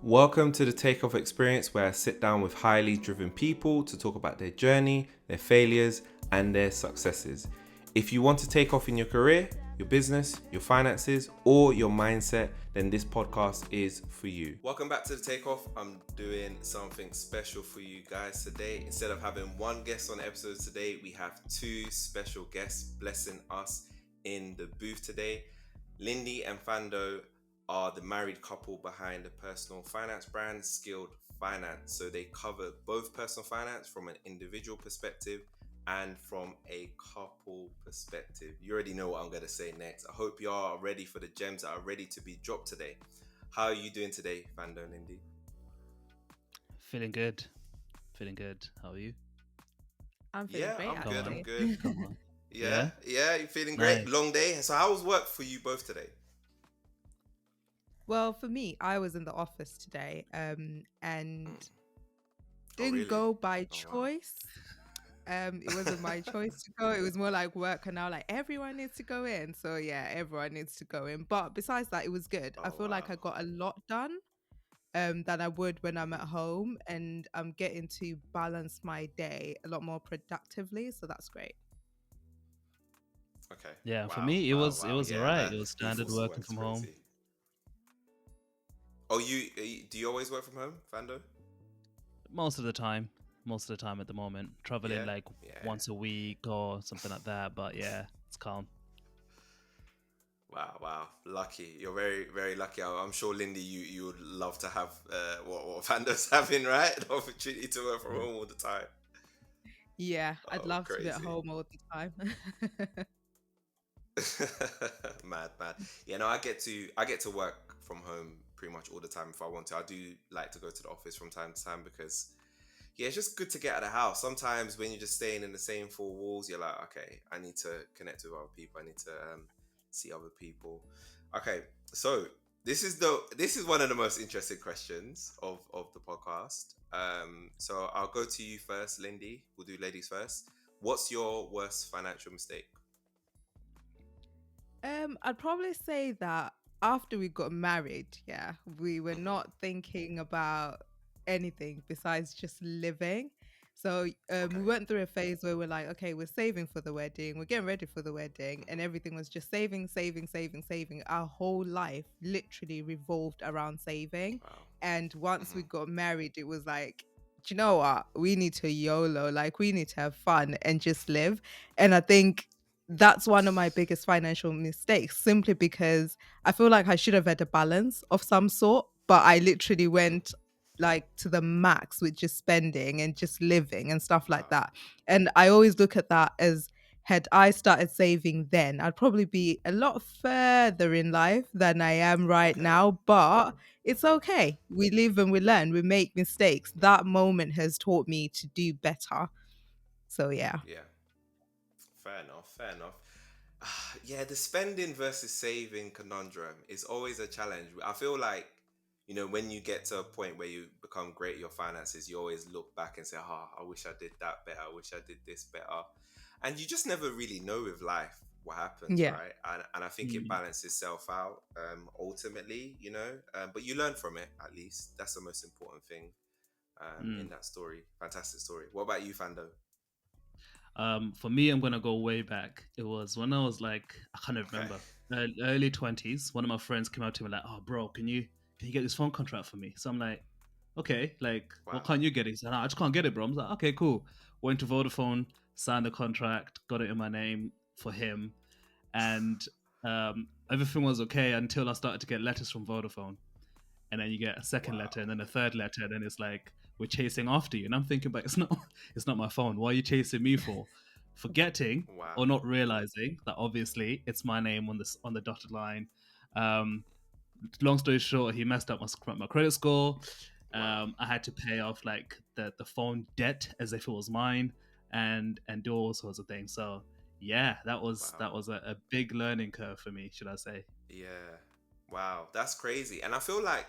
Welcome to the Takeoff Experience, where I sit down with highly driven people to talk about their journey, their failures, and their successes. If you want to take off in your career, your business, your finances, or your mindset, then this podcast is for you. Welcome back to the Takeoff. I'm doing something special for you guys today. Instead of having one guest on the episode today, we have two special guests blessing us in the booth today. Lindie and Thando are the married couple behind the personal finance brand didSkilled Finance. So they cover both personal finance from an individual perspective and from a couple perspective. You already know what I'm going to say next. I hope you are ready for the gems that are ready to be dropped today. How are you doing today, Thando and Lindie? Feeling good. How are you? I'm feeling great. I'm good. Come on. Yeah, you're feeling Nice. great. Long day. So how was work for you both today? Well, for me, I was in the office today and didn't really? go by wow. choice. It wasn't my choice to go. It was more like work, and now like everyone needs to go in. So yeah, everyone needs to go in. But besides that, it was good. I feel like I got a lot done than I would when I'm at home, and I'm getting to balance my day a lot more productively. So that's great. Okay. Yeah, Wow, for me it was Yeah, alright. that It was standard ethos working works from home. crazy. Oh, do you always work from home, Thando? Most of the time at the moment. Traveling Yeah, once a week or something like that. But yeah, it's calm. Wow. Lucky. You're very, very lucky. I'm sure, Lindie, you would love to have what Thando's having, right? The opportunity to work from home all the time. Yeah, I'd love to be at Crazy. home all the time. Mad. Yeah, no, I get to work from home pretty much all the time if I want to. I do like to go to the office from time to time because it's just good to get out of the house. Sometimes when you're just staying in the same four walls, you're like, okay, I need to connect with other people. I need to see other people. Okay, so this is one of the most interesting questions of the podcast. So I'll go to you first, Lindie. We'll do ladies first. What's your worst financial mistake? I'd probably say that after we got married, yeah, we were not thinking about anything besides just living. So we went through a phase where we're like, okay, we're saving for the wedding, we're getting ready for the wedding, and everything was just saving. Our whole life literally revolved around saving. Wow. And once we got married, it was like, do you know what? We need to YOLO, like we need to have fun and just live. And I think that's one of my biggest financial mistakes, simply because I feel like I should have had a balance of some sort, but I literally went like to the max with just spending and just living and stuff like that. And I always look at that as, had I started saving then, I'd probably be a lot further in life than I am right now. But it's okay. We live and we learn, we make mistakes. That moment has taught me to do better. So yeah. Yeah. Fair enough. Yeah, the spending versus saving conundrum is always a challenge. I feel like, when you get to a point where you become great at your finances, you always look back and say, I wish I did that better. I wish I did this better. And you just never really know with life what happens, Yeah. right? And I think it balances itself out ultimately, but you learn from it, at least. That's the most important thing in that story. Fantastic story. What about you, Thando? For me, I'm gonna go way back. It was when I was like, I can't remember, early 20s. One of my friends came up to me like, "Oh, bro, can you get this phone contract for me?" So I'm like, "Okay, like, what can't you get it?" He said, "No, I just can't get it, bro." I'm like, "Okay, cool." Went to Vodafone, signed the contract, got it in my name for him, and everything was okay until I started to get letters from Vodafone, and then you get a second letter, and then a third letter, and then it's like, we're chasing after you. And I'm thinking, but it's not my phone. Why are you chasing me for? Forgetting or not realizing that obviously it's my name on the dotted line. Long story short, he messed up my credit score. I had to pay off like the phone debt as if it was mine, and do all sorts of things. So yeah, that was a big learning curve for me, should I say? Yeah. Wow, that's crazy. And I feel like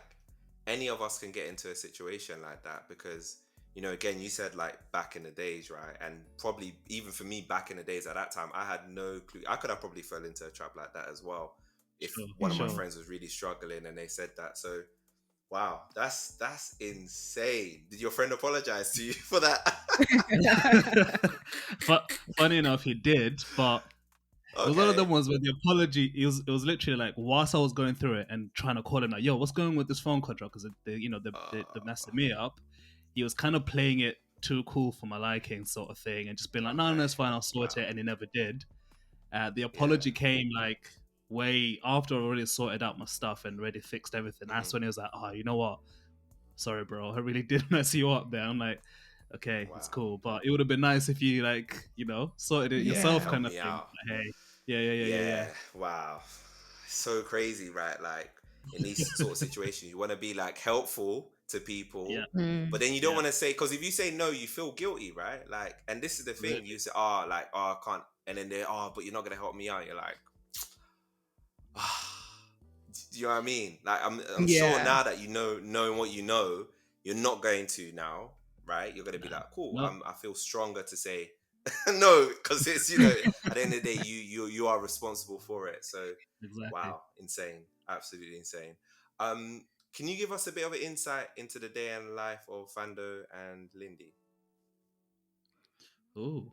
any of us can get into a situation like that because, again, you said like back in the days, right? And probably even for me back in the days at that time, I had no clue. I could have probably fell into a trap like that as well if one of my friends was really struggling and they said that. So Wow, that's insane. Did your friend apologize to you for that? But funny enough, he did. But it was one of Okay. them ones where the apology, it was literally like whilst I was going through it and trying to call him like, yo, what's going on with this phone contract? Because they messed me up. He was kind of playing it too cool for my liking, sort of thing, and just being like, no, Okay. it's fine, I'll sort it, and he never did. The Yeah. apology came like way after I already sorted out my stuff and already fixed everything. That's when he was like, oh, you know what? Sorry, bro, I really did mess you up there. I'm like, okay, it's Wow. cool, but it would have been nice if you sorted it Yeah. yourself, Help kind of me thing. out. Like, hey, yeah. Wow. So crazy, right? Like in these sort of situations, you want to be like helpful to people, Yeah. but then you don't Yeah. want to say, because if you say no, you feel guilty, right? Like, and this is the thing, Really? you say, I can't, and then they, but you're not gonna help me out. You're like, do you know what I mean? Like, I'm sure Yeah. now that knowing what you know, you're not going to now, right? You're gonna be like, cool. No. I feel stronger to say no, because it's at the end of the day, you are responsible for it. So, Exactly. wow, insane, absolutely insane. Can you give us a bit of an insight into the day and life of Thando and Lindie? Ooh,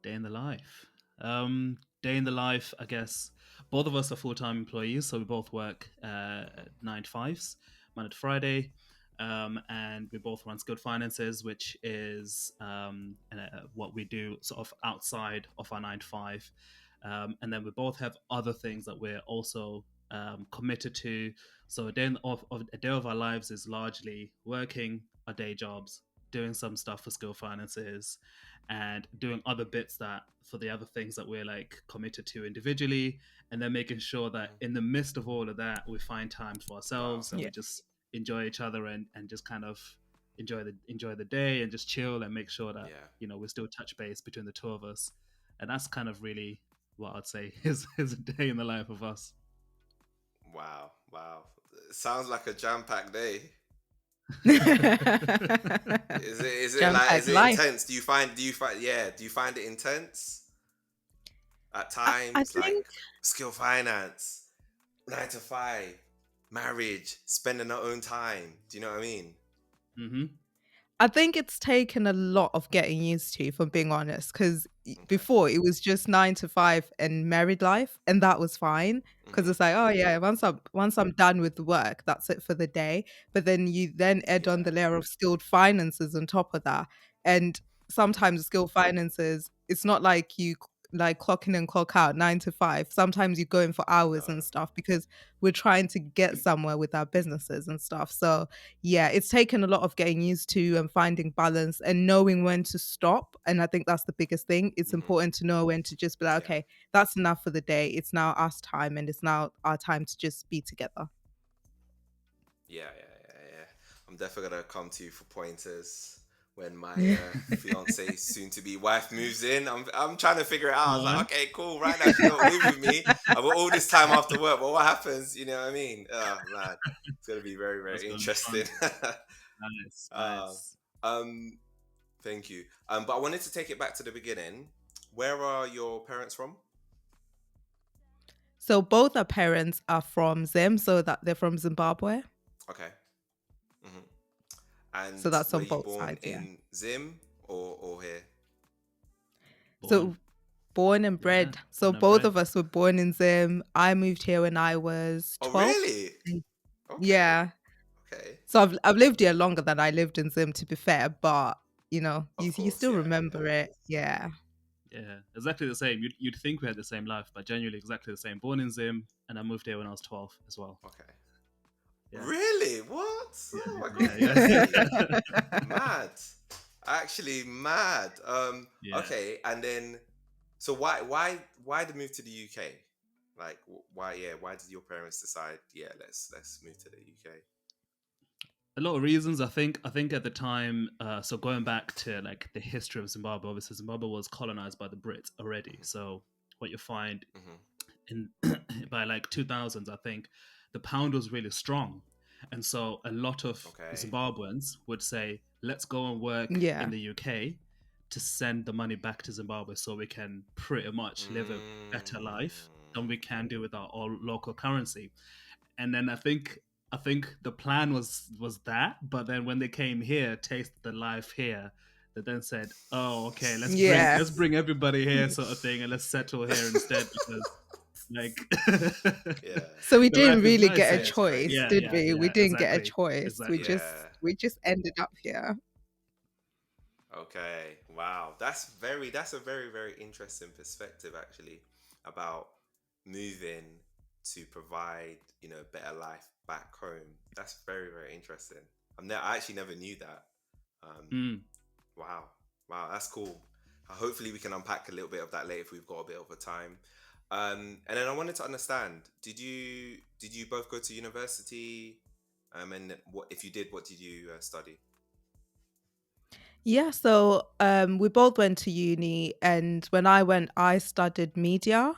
day in the life. Day in the life. I guess both of us are full-time employees, so we both work 9 to 5s, Monday to Friday, and we both run Skilled Finances, which is what we do sort of outside of our 9 to 5. And then we both have other things that we're also committed to. So a day of our lives is largely working our day jobs, doing some stuff for Skilled Finances, and doing other bits that for the other things that we're like committed to individually, and then making sure that in the midst of all of that we find time for Wow. ourselves and Yeah. we just enjoy each other and just kind of enjoy the day and just chill and make sure that Yeah. we still touch base between the two of us. And that's kind of really what I'd say is a day in the life of us. Wow. Wow. Sounds like a jam-packed day. Is it like, Jam-packed is it life. intense? Do you find it intense at I times? Like think skill finance, 9 to 5, marriage, spending our own time. Do you know what I mean? Mm-hmm. I think it's taken a lot of getting used to, if I'm being honest, because Okay. before it was just 9 to 5 and married life, and that was fine. Because it's like, oh yeah, once I'm done with the work, that's it for the day. But then you then add on Yeah. the layer of skilled finances on top of that, and sometimes skilled finances, it's not like like clock in and clock out 9 to 5. Sometimes you go in for No. hours and stuff because we're trying to get somewhere with our businesses and stuff. So yeah, it's taken a lot of getting used to and finding balance and knowing when to stop. And I think that's the biggest thing. It's Mhm. important to know when to just be like, Yeah. okay, that's enough for the day. It's now us time and it's now our time to just be together. Yeah. I'm definitely gonna come to you for pointers when my Yeah. fiance, soon to be wife, moves in. I'm trying to figure it out. I was like, Uh, okay, cool. Right now, she's not live with me. I've got all this time after work, but what happens? You know what I mean? Oh man, it's gonna be very, that's very gonna be interesting. fun. Nice, uh, nice. um, thank you. But I wanted to take it back to the beginning. Where are your parents from? So both our parents are from Zim, so that they're from Zimbabwe. Okay. Hmm. So And that's were on you both born sides, yeah. in Zim or here? Born. So born and Yeah, bred. So born and both bred. of us were born in Zim. I moved here when I was Oh, 12. really? Mm. Okay. Yeah. Okay. So I've lived here longer than I lived in Zim, to be fair, but Of you course, still yeah. remember it. Yeah. Yeah, exactly the same. You'd think we had the same life, but genuinely exactly the same. Born in Zim, and I moved here when I was 12 as well. Okay. Yeah, Really? What? yeah, Oh my god, yeah, crazy. yeah. Mad. Actually mad. Yeah. Okay, and then so why the move to the UK? Like why did your parents decide, yeah, let's move to the UK? A lot of reasons. I think at the time, so going back to like the history of Zimbabwe, obviously Zimbabwe was colonized by the Brits already. So what you find Hmm. in by like 2000s, I think the pound was really strong, and so a lot of Okay. Zimbabweans would say, let's go and work in Yeah. the UK to send the money back to Zimbabwe so we can pretty much live a better life than we Mm. can do with our local currency. And then I think I think the plan was that, but then when they came here, tasted the life here, they then said, "Oh, okay, Yeah. let's bring everybody here, sort of thing, and let's settle here instead because like Yeah. So we the didn't life is really nice get a Yeah, here." it's choice, crazy. Yeah, did yeah, we? We yeah, didn't get a exactly, choice. We exactly. just Yeah. we just ended up here. Okay. Wow. That's a very, very interesting perspective actually about moving to provide, better life back home. That's very, very interesting. I actually never knew that. Um, Mm. wow. Wow, that's cool. Hopefully we can unpack a little bit of that later if we've got a bit of a time. And then I wanted to understand, did you both go to university? And what if you did, what did you study? Yeah, so we both went to uni, and when I went, I studied media,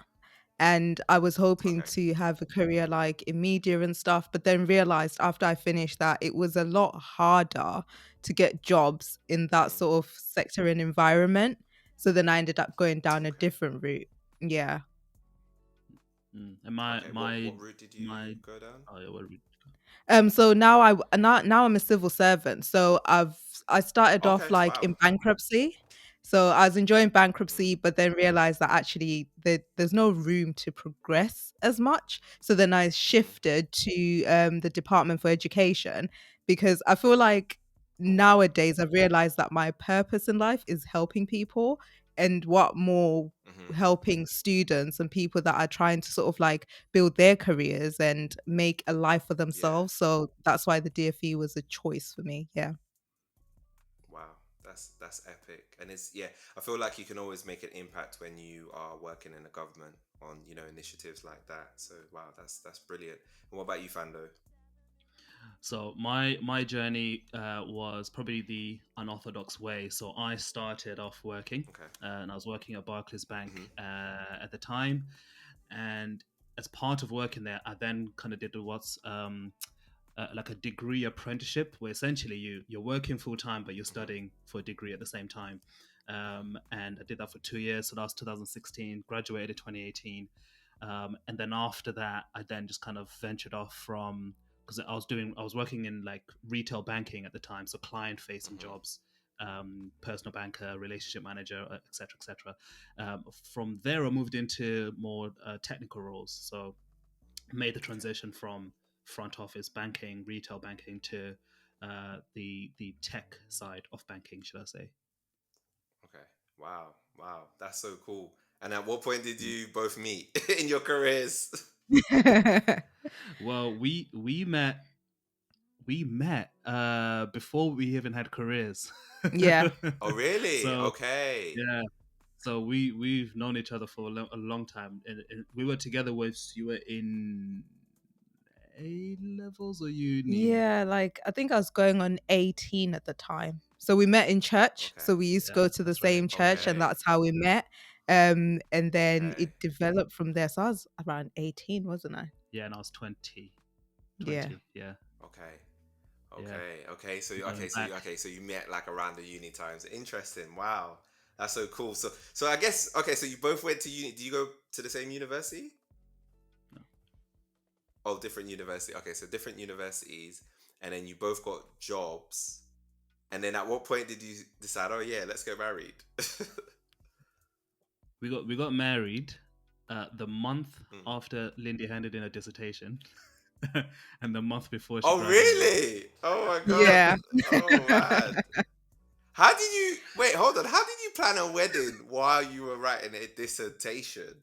and I was hoping Okay. to have a career like in media and stuff, but then realized after I finished that it was a lot harder to get jobs in that Mm, sort of sector and environment. So then I ended up going down a okay. different route. Yeah. Mm. And my Okay. What my what route did you my go down? oh yeah, what we- So now I'm a civil servant. So I started off Okay. like Wow. in bankruptcy. So I was enjoying Mm, bankruptcy, but then realized that actually there's no room to progress as much. So then I mm-hmm. shifted to the Department for Education because I feel like Oh wow. nowadays I've realized that my purpose in life is helping people, and what more Mm-hmm. helping students and people that are trying to sort of like build their careers and make a life for Yeah. themselves. So that's why the DFE was a choice for me. Yeah. Wow. That's epic. And it's yeah, I feel like you can always make an impact when you are working in the government on, initiatives like that. So wow, that's brilliant. And what about you, Fando? So my journey was probably the unorthodox way. So I started off working, Okay. and I was working at Barclays Bank Mm-hmm. at the time. And as part of working there, I then kind of did what's like a degree apprenticeship, where essentially you're working full time, but you're Mm-hmm. studying for a degree at the same time. And I did that for 2 years. So that was 2016. Graduated in 2018. And then after that, I then just kind of ventured off from because I was working in like retail banking at the time, so client facing Mm-hmm. jobs, personal banker, relationship manager, etc., etc. From there, I moved into more technical roles. So made the Okay. transition from front office banking, retail banking to the tech side of banking, should I say? Okay. Wow. Wow. That's so cool. And at what point did you both meet in your careers? Well, we met before we even had careers. Yeah. Oh, really? So Okay. yeah, so we've known each other for a long time, and we were together with you were in A levels or uni. Yeah, like I think I was going on 18 at the time. So we met in church. Okay. So we used to Yeah, go to the that's right. same church, and Okay. that's how we met. And then Okay. it developed from there. So I was around 18, wasn't I? Yeah, and I was 20, Yeah. 20. Yeah, Okay. yeah. Okay. Okay. So Going back. so you met like around the uni times. Interesting. Wow. That's so cool. So I guess okay, so you both went to uni. Do you go to the same university? Oh, different university. Okay, so different universities, and then you both got jobs. And then at what point did you decide, oh yeah, let's get married? We got married the month Hmm. after Lindy handed in her dissertation, and the month before she Oh graduated. really? Oh my god. Yeah. Oh man. How did you wait, hold on. How did you plan a wedding while you were writing a dissertation?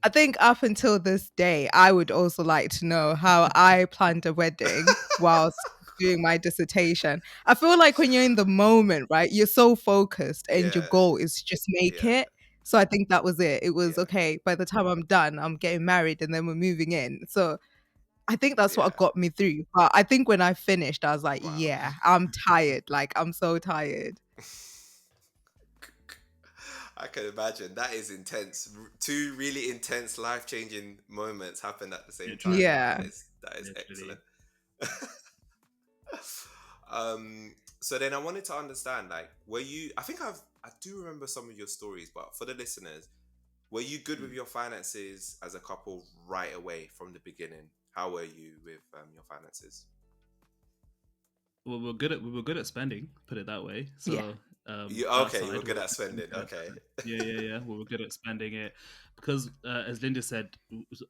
I think up until this day, I would also like to know how I planned a wedding whilst doing my dissertation. I feel like when you're in the moment, right, you're so focused and your Yeah, goal is to just make yeah, it. So I think that was it. It was yeah, okay, by the time I'm done, I'm getting married and then we're moving in. So I think that's what yeah. got me through. But I think when I finished, I was like, Wow. yeah, I'm tired. Like, I'm so tired. I can imagine. That is intense. Two really intense, life-changing moments happened at the same time. Literally, Yeah. That is excellent. literally. So then I wanted to understand, like, were you? I do remember some of your stories, but for the listeners, were you good with Mm. your finances as a couple right away from the beginning? How were you with your finances? Well, we were good at spending, put it that way. Yeah. So You that okay? You were side, we good were at spending. good at Okay. yeah. We were good at spending it because, as Linda said,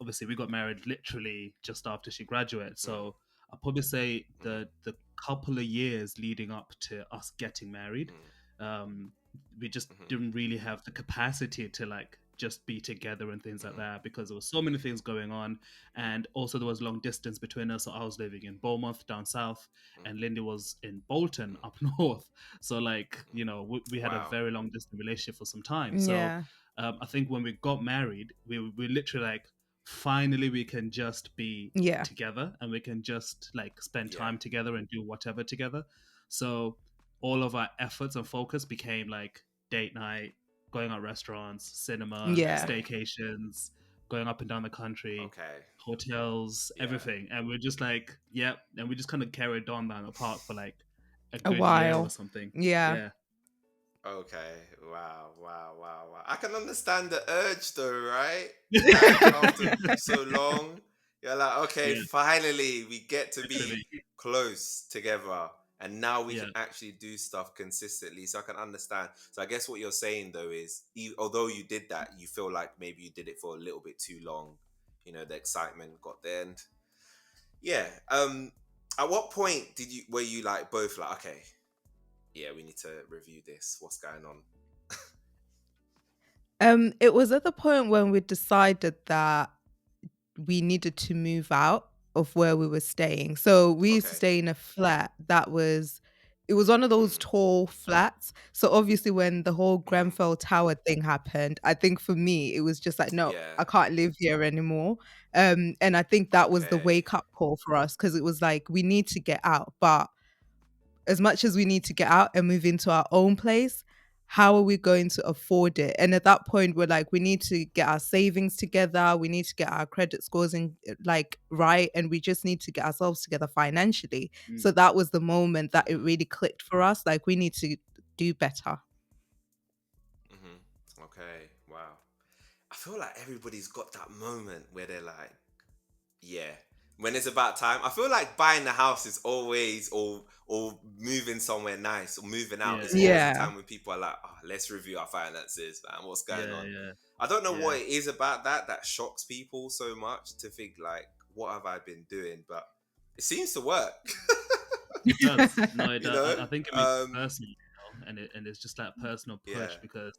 obviously we got married literally just after she graduated. Mm, So I'll probably say mhm, the couple of years leading up to us getting married, mm, um, we just mhm, didn't really have the capacity to like just be together and things like mhm, that because there was so many things going on, and also there was long distance between us. So I was living in Bournemouth down south, mm, and Lindy was in Bolton mm, up north. So like, mm. we had a Wow. very long distance relationship for some time. So Yeah. I think when we got married, we literally like finally we can just be Yeah. together and we can just like spend Yeah. time together and do whatever together. So all of our efforts and focus became like date night, going out restaurants, cinema, Yeah. Okay. staycations, going up and down the country, Okay. hotels, Yeah. everything. And we're just like, yep. And we just kind of carried on down the park for like a A good year or while. something. Yeah. Yeah. Okay. Wow. Wow. Wow. Wow. I can understand the urge, though, right? Like after so long, you're like, okay, Yeah. finally we get to Literally. be close together, and now we Yeah. can actually do stuff consistently. So I can understand. So I guess what you're saying though is, although you did that, you feel like maybe you did it for a little bit too long. You know, the excitement got there, and yeah. At what point were you like both like, okay, yeah, we need to review this. What's going on? It was at the point when we decided that we needed to move out of where we were staying. So we used to Okay. stay in a flat that was it was one of those Mm, tall flats. So obviously when the whole mm-hmm. Grenfell Tower thing happened, I think for me it was just like, no, Yeah. I can't live here anymore. And I think that was the Okay. wake up call for us because it was like we need to get out, but as much as we need to get out and move into our own place, how are we going to afford it? And at that point, we're like, we need to get our savings together. We need to get our credit scores in like right. And we just need to get ourselves together financially. Mm. So that was the moment that it Mm-hmm. really clicked for us. Like, we need to do better. Mm-hmm. Okay. Wow. I feel like everybody's got that moment where they're like, yeah. When it's about time, I feel like buying a house is always, or moving somewhere nice, or moving out Yeah. is always a Yeah. time when people are like, oh, let's review our finances, man. What's going Yeah. on? Yeah. I don't know Yeah. what it is about that shocks people so much to think like, what have I been doing? But it seems to work. It does. No, it You does. know? I think it makes it personal, and it's just that personal Yeah. push because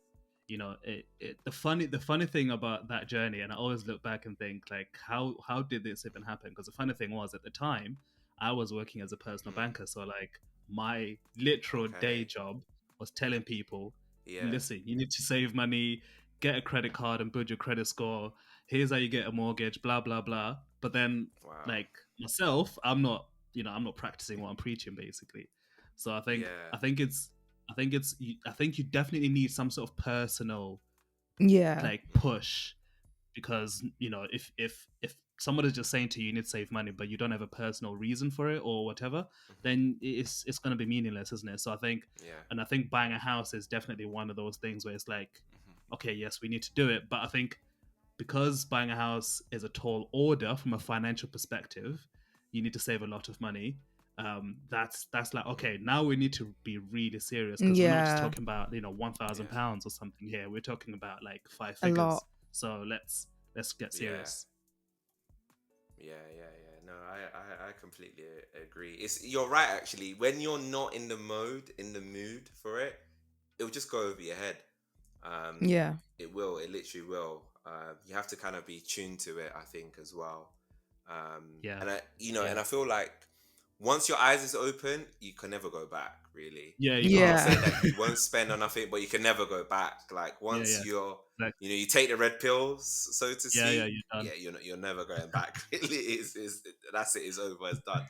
the funny thing about that journey, and I always look back and think like how did this even happen? Because the funny thing was at the time I was working as a personal Mm, banker, so like my literal day okay. job was telling people, Yeah. listen, you need to save money, get a credit card and build your credit score. Here's how you get a mortgage, blah blah blah. But then Wow. like myself, I'm not practicing what I'm preaching basically. So Yeah. I think it's I think you definitely need some sort of personal Yeah. like Mm-hmm. push because if someone is just saying to you you need to save money but you don't have a personal reason for it or whatever, Mm-hmm. then it's going to be meaningless, isn't it? So Yeah. I think buying a house is definitely one of those things where it's like, Mm-hmm. okay, yes, we need to do it, but I think because buying a house is a tall order from a financial perspective, you need to save a lot of money. That's like, Mm-hmm. okay, now we need to be really serious because we're not just Yeah. talking about Yeah. £1,000 or something here. We're talking about like five A lot. figures. So let's get Yeah. serious. Yeah. No, I completely agree. You're right actually. When you're not in the mood for it, it'll just go over your head. Um, Yeah. it will. It literally will. You have to kind of be tuned to it, I think, as well. Yeah. And Yeah. I feel like once your eyes is open, you can never go back. Really, Yeah, you I'm not can't. Yeah. saying that you won't spend on nothing, but you can never go back. Like Yeah, once yeah. Exactly. you take the red pills, so to Yeah, speak. you're done. Yeah, you're never going back. Really, is that's it. It's over. It's done.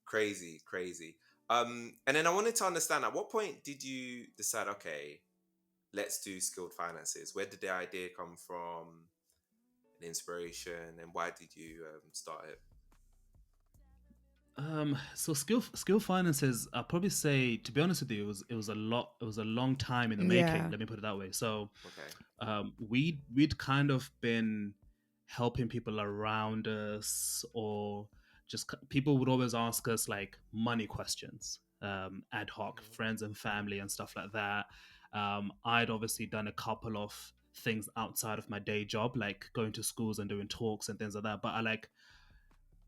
Crazy, crazy. And then I wanted to understand at what point did you decide? Okay, let's do skilled finances. Where did the idea come from? The inspiration, and why did you start it? So skill finances, I'll probably say, to be honest with you, it was a long time in the making. Yeah. Let me put it that way. So Okay. we'd kind of been helping people around us, or just people would always ask us like money questions, ad hoc, friends and family and stuff like that. I'd obviously done a couple of things outside of my day job, like going to schools and doing talks and things like that. But I like,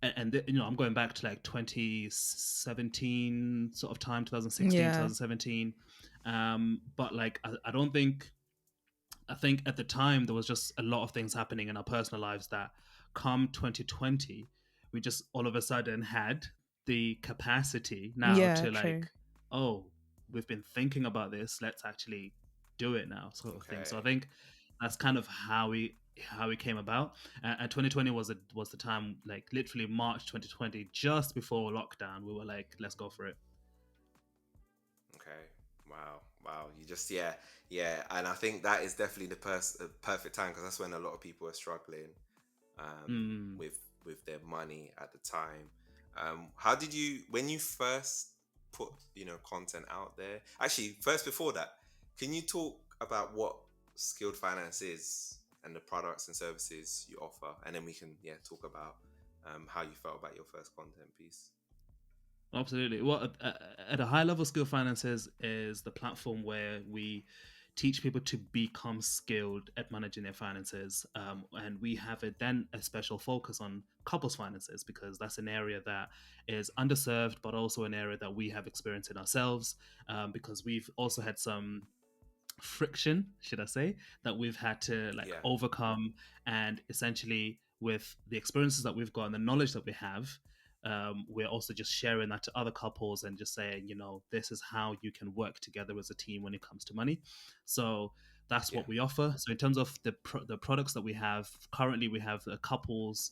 you know, I'm going back to like 2017 sort of time, 2016, Yeah. 2017. But like, I don't think, I think at the time there was just a lot of things happening in our personal lives that come 2020, we just all of a sudden had the capacity now Yeah, to true. like, oh, we've been thinking about this, let's actually do it now, sort of thing. So I Okay. think that's kind of how we came about. And 2020 was the time, like literally March 2020, just before lockdown. We were like, let's go for it. Okay. Wow. Wow. You just, yeah, yeah. And I think that is definitely the perfect time, because that's when a lot of people are struggling Mm. with their money at the time. How did you, when you first put, content out there? Actually, first before that, can you talk about what skilled finance is and the products and services you offer, and then we can, yeah, talk about how you felt about your first content piece. Absolutely. Well, at a high level, Skill Finances is the platform where we teach people to become skilled at managing their finances. And we have then a special focus on couples finances, because that's an area that is underserved, but also an area that we have experienced in ourselves, because we've also had some friction, should I say, that we've had to like Yeah. overcome. And essentially, with the experiences that we've got and the knowledge that we have, we're also just sharing that to other couples and just saying, you know, this is how you can work together as a team when it comes to money. So that's Yeah. what we offer. So in terms of the products that we have currently, we have couples.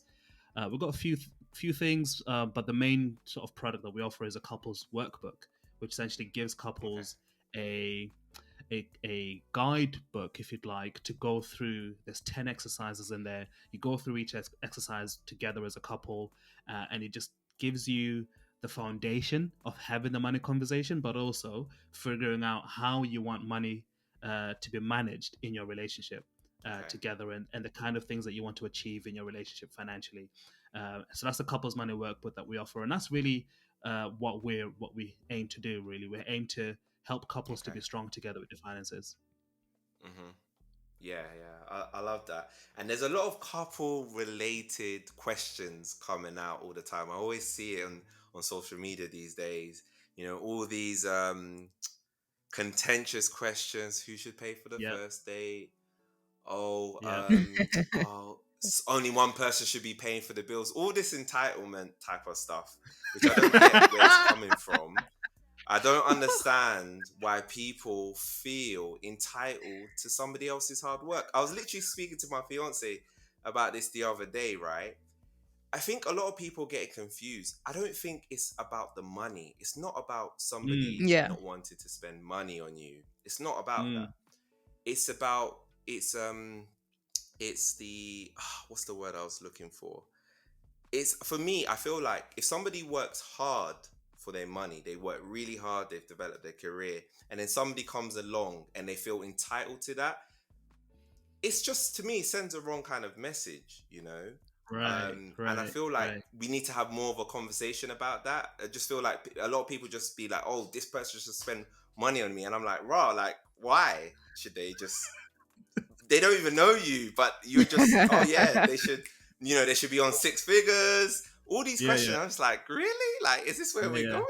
We've got a few things, but the main sort of product that we offer is a couples workbook, which essentially gives Okay. couples a guidebook, if you'd like, to go through. There's 10 exercises in there. You go through each exercise together as a couple, and it just gives you the foundation of having the money conversation, but also figuring out how you want money to be managed in your relationship Okay. together, and the kind of things that you want to achieve in your relationship financially. So that's the couples money workbook that we offer, and that's really what we aim to do. Really, we aim to help couples to Okay. be strong together with their finances. Mm-hmm. Yeah, yeah. I love that. And there's a lot of couple related questions coming out all the time. I always see it on social media these days. All these contentious questions. Who should pay for the Yep, first date? Oh, yep, only one person should be paying for the bills. All this entitlement type of stuff, which I don't get where it's coming from. I don't understand why people feel entitled to somebody else's hard work. I was literally speaking to my fiance about this the other day, right? I think a lot of people get it confused. I don't think it's about the money. It's not about mm, somebody Yeah. not wanting to spend money on you. It's not about that. mm, It's about it's the what's the word I was looking for? It's for me, I feel like if somebody works hard for their money, they work really hard, they've developed their career, and then somebody comes along and they feel entitled to that, it's just, to me, sends a wrong kind of message. right, And I right, feel like right. we need to have more of a conversation about that. I just feel like a lot of people just be like, oh, this person should spend money on me. And I'm like, raw, like, why should they just, they don't even know you, but you're just, oh yeah, they should be on six figures. All these Yeah, questions, yeah, I'm just like, really? Like, is this where yeah, we're yeah, going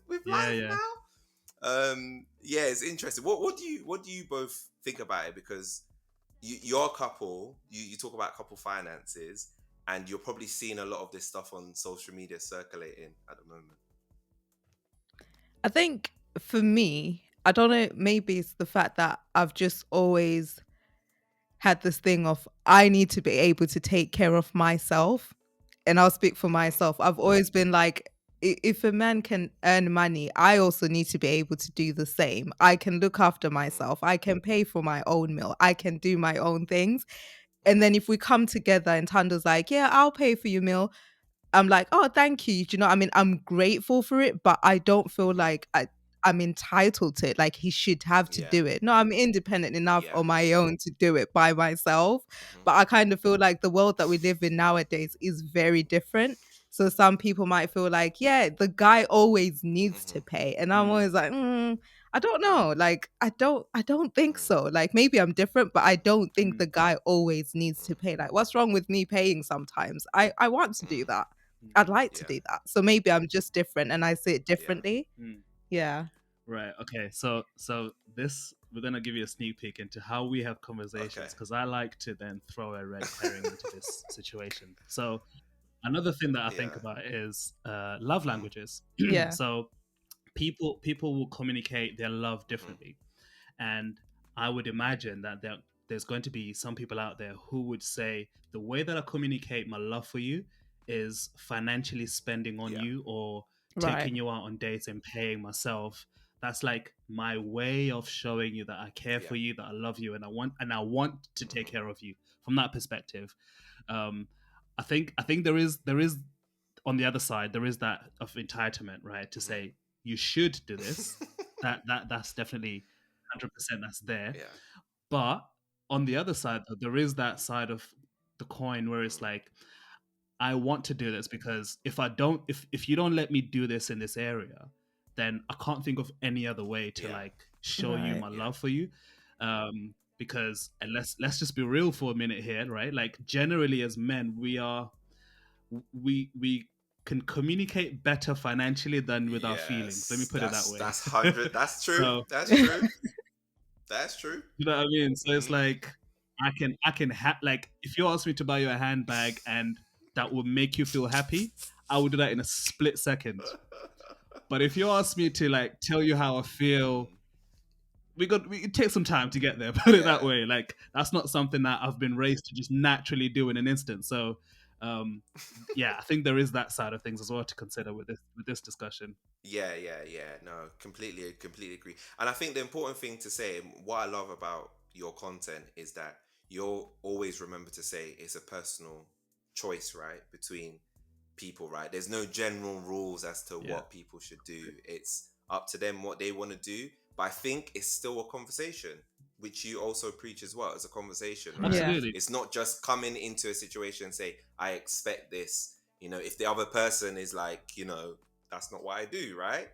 with yeah, life yeah. now? Yeah, it's interesting. What do you both think about it? Because you're a couple, you talk about couple finances, and you're probably seeing a lot of this stuff on social media circulating at the moment. I think for me, I don't know, maybe it's the fact that I've just always had this thing of I need to be able to take care of myself. And I'll speak for Mm-hmm. myself. I've always been like, if a man can earn money, I also need to be able to do the same. I can look after Mm-hmm. myself. I can pay for my own meal. I can do my own things. And Mm-hmm. then if we come together and Tando's like, yeah, I'll pay for your meal. I'm like, oh, thank you. Do you know what I mean? I'm grateful for it, but I don't feel Mm-hmm. like I I'm entitled to it. Like he should have to Yeah. do it. No, I'm independent enough Yeah. on my own to do it by myself. But I kind of feel like the world that we live in nowadays is very different. So some people might feel like, yeah, the guy always needs to pay. And I'm always like, I don't know. Like, I don't think so. Like maybe I'm different, but I don't think the guy always needs to pay. Like, what's wrong with me paying sometimes? I want to do that. I'd like to Yeah. do that. So maybe I'm just different and I see it differently. Mm. Yeah. Right. Okay. So this, we're gonna give you a sneak peek into how we have conversations, because I like to then throw a red herring into this situation. So another thing that I think about is love languages. Yeah. So people will communicate their love differently, and I would imagine that there's going to be some people out there who would say the way that I communicate my love for you is financially spending on you, or Right. taking you out on dates and paying myself. That's like my way of showing you that I care for you, that I love you, and I want to take care of you. From that perspective, I think there is on the other side, there is that of entitlement, right? To say you should do this. That's definitely 100%, that's there. Yeah. But on the other side, though, there is that side of the coin where it's like, I want to do this because if you don't let me do this in this area, then I can't think of any other way to like show you my love for you. Because, and let's just be real for a minute here, right? Like generally as men, we can communicate better financially than with our feelings. Let me put it that way. That's 100. That's true. So, that's true. That's true. you know what I mean? So it's like I can like if you ask me to buy you a handbag and that would make you feel happy, I would do that in a split second. But if you ask me to like tell you how I feel, it takes some time to get there. Put it that way. Like that's not something that I've been raised to just naturally do in an instant. So I think there is that side of things as well to consider with this discussion. Yeah. No, completely agree. And I think the important thing to say, and what I love about your content, is that you'll always remember to say it's a personal choice, right? Between people, right? There's no general rules as to what people should do. It's up to them what they want to do. But I think it's still a conversation, which you also preach as well. It's a conversation, right? Absolutely. It's not just coming into a situation and say, I expect this. You know, if the other person is like, that's not what I do, right?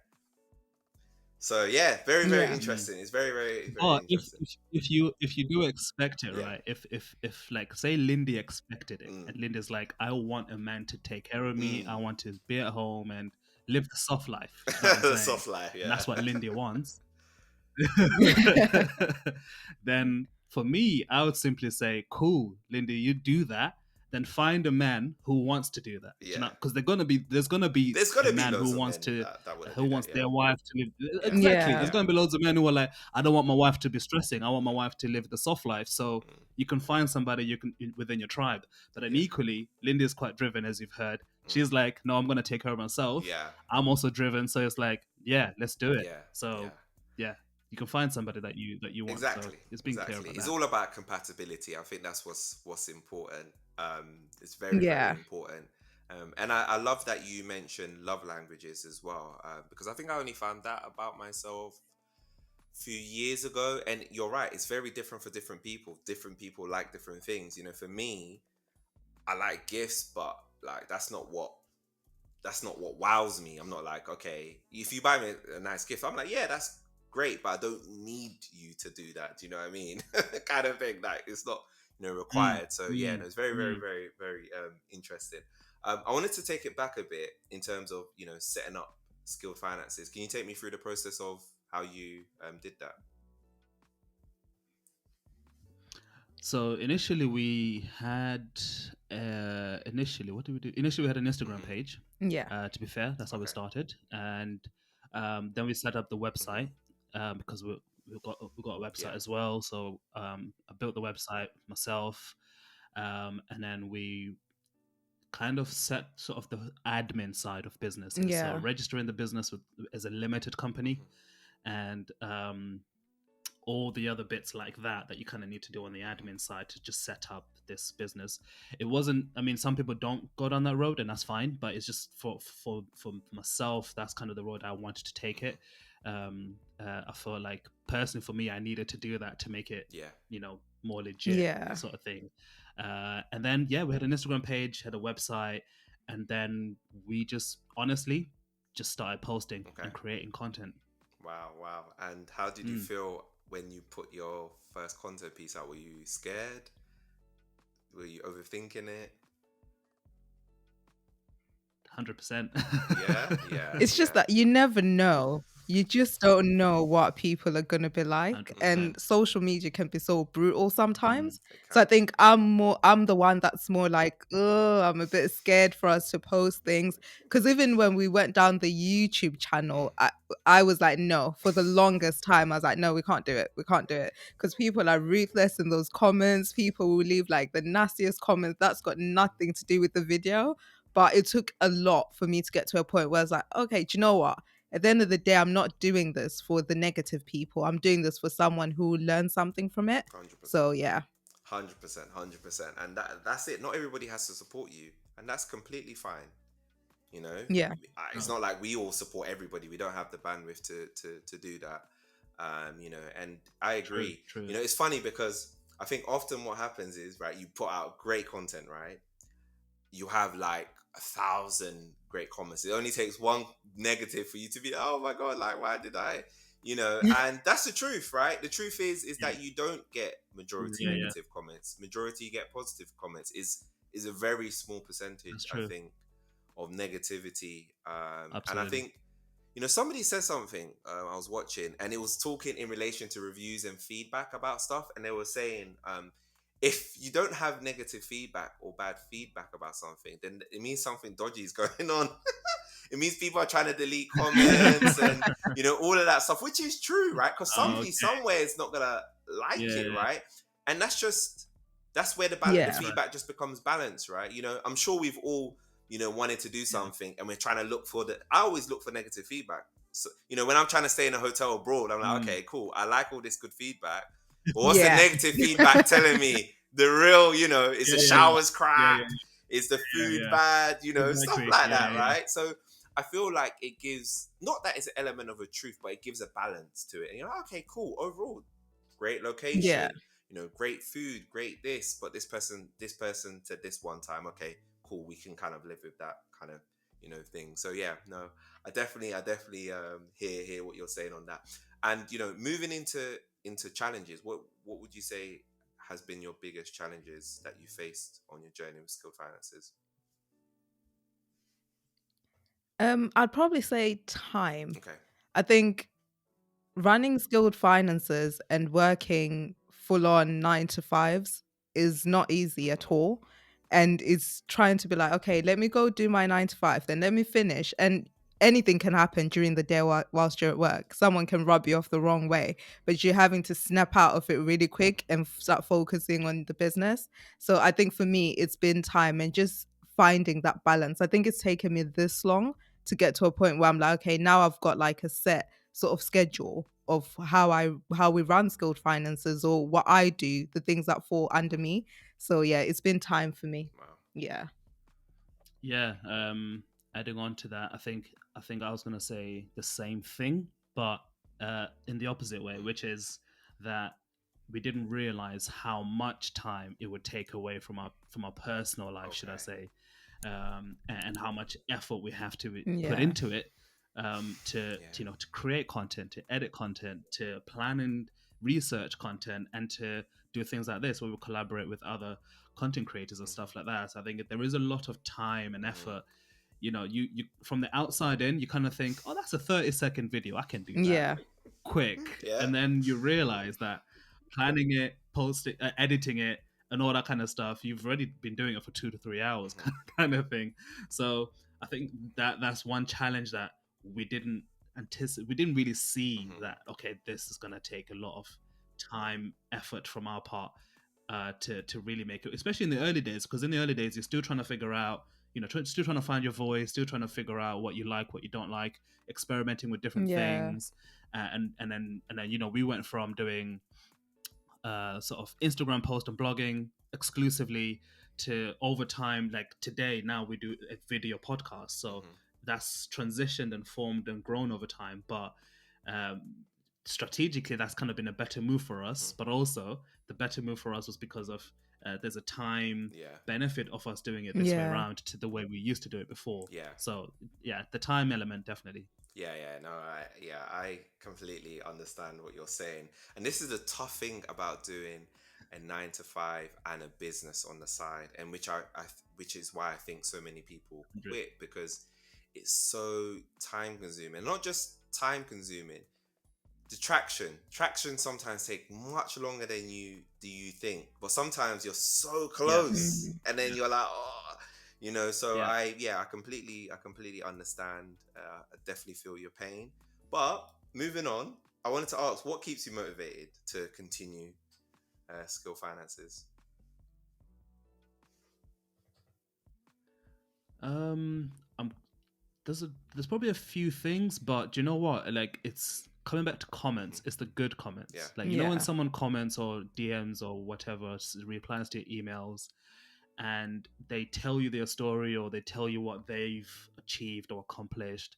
So yeah, very interesting. It's very interesting. If you do expect it, right? If like say Lindie expected it, and Lindie's like, I want a man to take care of me. I want to be at home and live the soft life. You know what I'm saying? Soft life, yeah. And that's what Lindie wants. Then for me, I would simply say, cool, Lindie, you do that. Then find a man who wants to do that. Yeah. Because there's gonna be a man who wants their wife to live. Exactly. Yeah. There's gonna be loads of men who are like, I don't want my wife to be stressing. I want my wife to live the soft life. So you can find somebody you can within your tribe. But then equally, Lindy is quite driven, as you've heard. She's like, no, I'm gonna take care of myself. Yeah. I'm also driven, so it's like, yeah, let's do it. Yeah. So yeah. You can find somebody that you want. Exactly. So it's being clear about It's that. all about compatibility. I think that's what's important. It's very important. And I love that you mentioned love languages as well, because I think I only found that about myself a few years ago. And you're right, it's very different for different people. Different people like different things. For me, I like gifts, but like that's not what wows me. I'm not like, okay, if you buy me a nice gift, I'm like, yeah, that's great, but I don't need you to do that. Do you know what I mean? Kind of thing. Like it's not required. So yeah, no, it's very interesting. I wanted to take it back a bit in terms of setting up skilled finances. Can you take me through the process of how you did that? So initially we had what did we do? Initially we had an Instagram page. Yeah. To be fair, that's how we started, and then we set up the website because we got a website as well. So I built the website myself, and then we kind of set sort of the admin side of businesses. Yeah. So registering the business as a limited company, and all the other bits like that you kind of need to do on the admin side to just set up this business. It wasn't, I mean, some people don't go down that road, and that's fine, but it's just for myself, that's kind of the road I wanted to take it. I feel like personally for me, I needed to do that to make it, Yeah. more legit, Yeah. sort of thing. And then we had an Instagram page, had a website, and then we just honestly just started posting Okay. and creating content. Wow. And how did you feel when you put your first content piece out? Were you scared? Were you overthinking it? 100%. Yeah. It's just that you never know. You just don't know what people are going to be like. 100%. And social media can be so brutal sometimes. It So I can. think I'm the one that's more like, oh, I'm a bit scared for us to post things. Because even when we went down the YouTube channel, I was like, no, for the longest time, I was like, no, we can't do it. We can't do it. Because people are ruthless in those comments. People will leave like the nastiest comments. That's got nothing to do with the video. But it took a lot for me to get to a point where I was like, okay, do you know what? At the end of the day, I'm not doing this for the negative people. I'm doing this for someone who will learn something from it. 100%. So yeah. 100%. And that's it. Not everybody has to support you. And that's completely fine. Yeah. It's not like we all support everybody. We don't have the bandwidth to do that. And I agree. True. It's funny because I think often what happens is, right, you put out great content, right? You have like 1,000 great comments. It only takes one negative for you to be, oh my God, like, why did I? And that's the truth, right? The truth is that you don't get majority negative comments. Majority you get positive comments is a very small percentage, I think, of negativity. And I think, somebody said something I was watching, and it was talking in relation to reviews and feedback about stuff. And they were saying, if you don't have negative feedback or bad feedback about something, then it means something dodgy is going on. It means people are trying to delete comments and, all of that stuff, which is true, right? Because somebody somewhere is not going to like it, right? And that's where the balance, the feedback just becomes balanced, right? I'm sure we've all, wanted to do something and we're trying to look for I always look for negative feedback. So, when I'm trying to stay in a hotel abroad, I'm like, okay, cool. I like all this good feedback. But what's the negative feedback telling me? The real, is the showers cracked? Is the food bad? Stuff like that, right? So I feel like it gives, not that it's an element of a truth, but it gives a balance to it. And you're like, okay, cool. Overall, great location, great food, great this. But this person said this one time. Okay, cool. We can kind of live with that kind of, thing. So yeah, no, I definitely hear what you're saying on that. And moving into challenges, what would you say has been your biggest challenges that you faced on your journey with skilled finances? I'd probably say time. Okay. I think running skilled finances and working full on 9 to 5s is not easy at all. And it's trying to be like, okay, let me go do my 9 to 5, then let me finish. And anything can happen during the day whilst you're at work. Someone can rub you off the wrong way, but you're having to snap out of it really quick and start focusing on the business. So I think for me, it's been time and just finding that balance. I think it's taken me this long to get to a point where I'm like, okay, now I've got like a set sort of schedule of how we run skilled finances or what I do, the things that fall under me. So yeah, it's been time for me. Wow. Yeah. Yeah. Adding on to that, I think I was gonna say the same thing, but in the opposite way, which is that we didn't realize how much time it would take away from our personal life, should I say, and how much effort we have to put into it, to create content, to edit content, to plan and research content, and to do things like this where we collaborate with other content creators and stuff like that. So I think there is a lot of time and effort. You from the outside in, you kind of think, oh, that's a 30-second video, I can do that quick. And then you realize that planning it, posting, editing it, and all that kind of stuff, you've already been doing it for 2 to 3 hours, kind of thing. So I think that's one challenge that we didn't anticipate. We didn't really see that, okay, this is going to take a lot of time, effort from our part to really make it, especially in the early days, because in the early days, you're still trying to figure out, still trying to find your voice, still trying to figure out what you like, what you don't like, experimenting with different things. And then we went from doing sort of Instagram post and blogging exclusively to over time, like today, now we do a video podcast. So that's transitioned and formed and grown over time. But strategically that's kind of been a better move for us, but also the better move for us was because of there's a time Yeah. benefit of us doing it this way Yeah. around to the way we used to do it before. Yeah. So yeah, the time element definitely. I completely understand what you're saying. And this is the tough thing about doing a 9 to 5 and a business on the side, and which is why I think so many people 100. quit, because it's so time consuming. Not just time consuming, traction sometimes take much longer than you think, but sometimes you're so Yeah. close Mhm. and then Yeah. you're like, oh, so Yeah. I completely understand. I definitely feel your pain. But moving on, I wanted to ask, what keeps you motivated to continue skill finances? I'm there's probably a few things, but do you know what? Like, it's coming back to comments. It's the good Yeah. comments. Like, you know, when Yeah. someone comments or DMs or whatever, replies to your emails, and they tell you their story or they tell you what they've achieved or accomplished,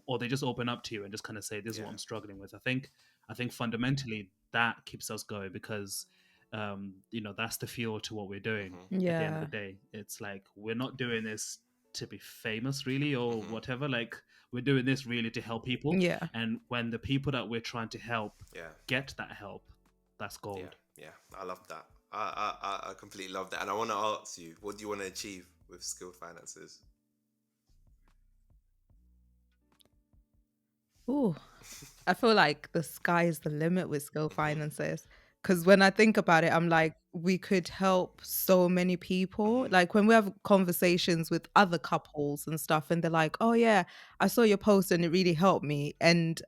or they just open up to you and just kind of say, "This is what Yeah. I'm struggling with." I think fundamentally that keeps us going because that's the fuel to what we're doing. Hmm. At the end of the Yeah. day, it's like we're not doing this to be famous really or Hmm. whatever. Like, we're doing this really to help people, Yeah. and when the people that we're trying to help Yeah. get that help, that's Yeah. gold. Yeah. I love that. I completely love that. And I want to ask you, what do you want to achieve with skilled finances? Ooh. I feel like the sky is the limit with skill Hmm. finances. Because when I think about it, I'm like, we could help so many people. Hmm. Like when we have conversations with other couples and stuff, and they're like, "Oh yeah, I saw your post and it really helped me," and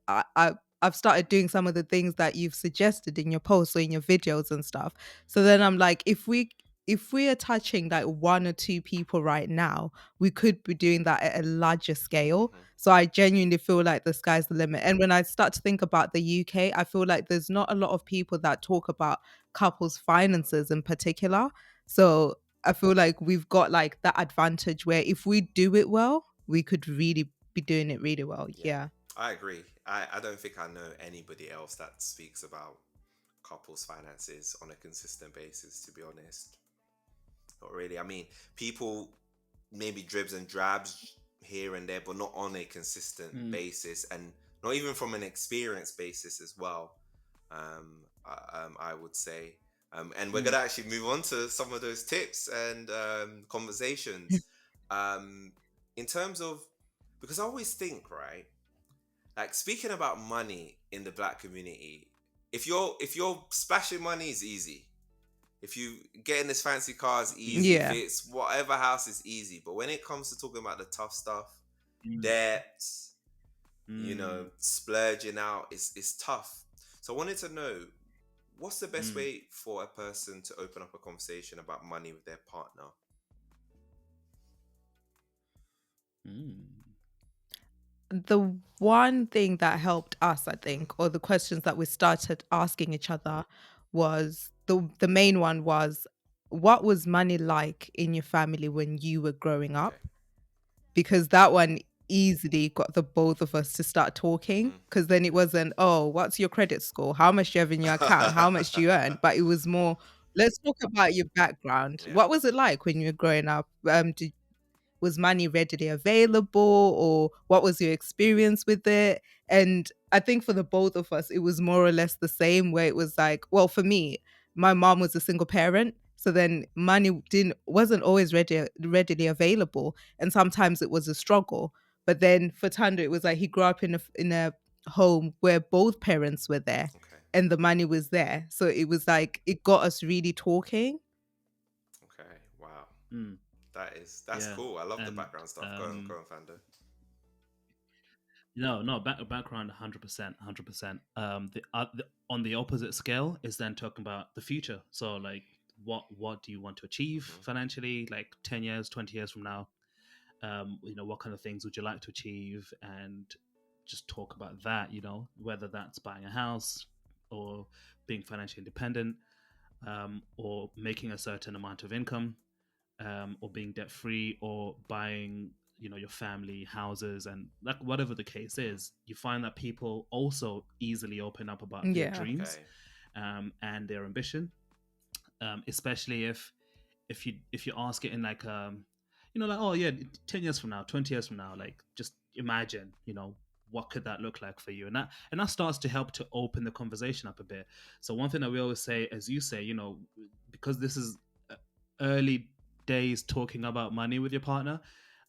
I've started doing some of the things that you've suggested in your posts or in your videos and stuff. So then I'm like, if we are touching like one or two people right now, we could be doing that at a larger scale. Hmm. So I genuinely feel like the sky's the limit. And when I start to think about the UK, I feel like there's not a lot of people that talk about couples' finances in particular. So I feel like we've got like that advantage where if we do it well, we could really be doing it really well. Yeah, Yeah. I agree. I don't think I know anybody else that speaks about couples' finances on a consistent basis, to be honest. Not really. I mean, people maybe dribs and drabs here and there, but not on a consistent Mm. basis, and not even from an experience basis as well. I would say. And we're Mm. gonna actually move on to some of those tips and conversations. Um, in terms of, because I always think, right, like speaking about money in the black community, if you're splashing money is easy. If you getting this fancy car is easy. If Yeah. it's whatever house is easy. But when it comes to talking about the tough stuff, Mm. debts, Mm. splurging out, it's tough. So I wanted to know, what's the best Mm. way for a person to open up a conversation about money with their partner? Mm. The one thing that helped us, I think, or the questions that we started asking each other was the main one was, what was money like in your family when you were growing Okay. up? Because that one easily got the both of us to start talking. Hmm. Because then it wasn't, oh, what's your credit score? How much do you have in your account? How much do you earn? But it was more, let's talk about your background. Yeah. What was it like when you were growing up? Was money readily available, or what was your experience with it? And I think for the both of us, it was more or less the same, where it was like, well, for me, my mom was a single parent, so then money didn't wasn't always readily available, and sometimes it was a struggle. But then for Tando, it was like he grew up in a home where both parents were there Okay. and the money was there, so it was like it got us really talking. Okay. Wow. Mm. That's Yeah. cool. I love the And background stuff. Go on, Fando. no, background 100%, 100%. On the opposite scale is then talking about the future. So like, what do you want to achieve Hmm. financially? Like 10 years, 20 years from now, what kind of things would you like to achieve, and just talk about that. Whether that's buying a house or being financially independent, or making a certain amount of income, or being debt free, or buying your family, houses, and like whatever the case is, you find that people also easily open up about their Yeah. dreams, Okay. and their ambition, especially if you ask it in like like, oh yeah, 10 years from now, 20 years from now, like just imagine, what could that look like for you, and that starts to help to open the conversation up a bit. So one thing that we always say, as you say, because this is early days talking about money with your partner,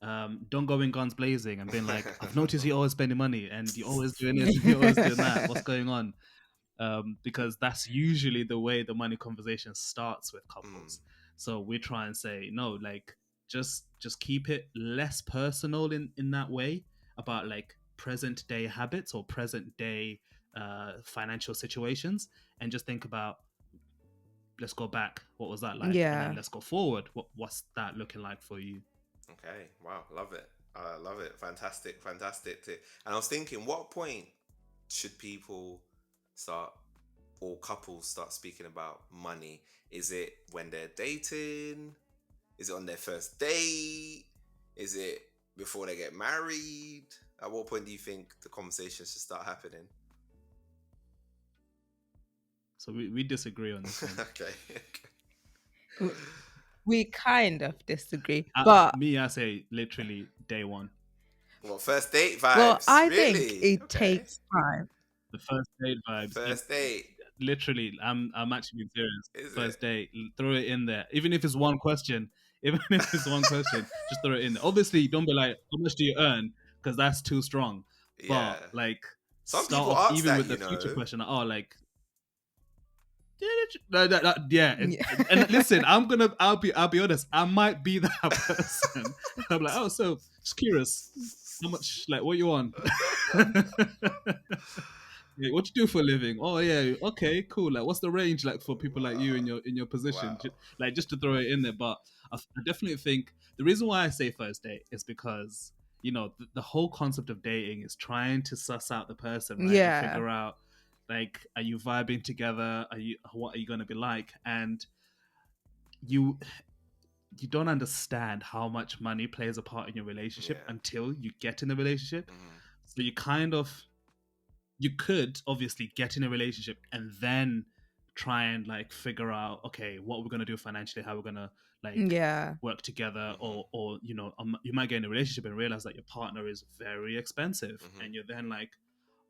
don't go in guns blazing and being like, I've noticed you're always spending money and you're always doing this and you're always doing that, what's going on? Because that's usually the way the money conversation starts with couples. So we try and say, no, like just keep it less personal in that way, about like present day habits or present day financial situations, and just think about, let's go back, what was that like, and then Yeah. let's go forward, what's that looking like for you. Okay. Wow. Love it. Love it. Fantastic. Fantastic. And I was thinking, what point should people start, or couples start speaking about money? Is it when they're dating? Is it on their first date? Is it before they get married? At what point do you think the conversation should start happening? So we disagree on this one. Okay. We kind of disagree, but Me, I say literally day one. Well, first date vibes. well, I think Really? it Okay. takes time. The first date vibes. First date. Literally, I'm actually being serious. Is First it? date, throw it in there. Even if it's one question, just throw it in there. Obviously, don't be like, how much do you earn? Because that's too strong. Yeah. But like, Some start people off ask even that, with the future question. Oh, like, yeah. Yeah. And listen, I'll be honest. I might be that person. I'm like, oh, so just curious. How much? Like, what you on? Yeah, what you do for a living? Oh yeah, okay, cool. Like, what's the range like for people like you in your position? Wow. Like, just to throw it in there. But I definitely think the reason why I say first date is because the whole concept of dating is trying to suss out the person, right? Yeah. And figure out, like, are you vibing together? What are you gonna be like? And you don't understand how much money plays a part in your relationship until you get in a relationship. So you could obviously get in a relationship and then try and like figure out, okay, what we're gonna do financially, how we're gonna like Yeah. work together, or you might get in a relationship and realize that your partner is very expensive, and you're then like,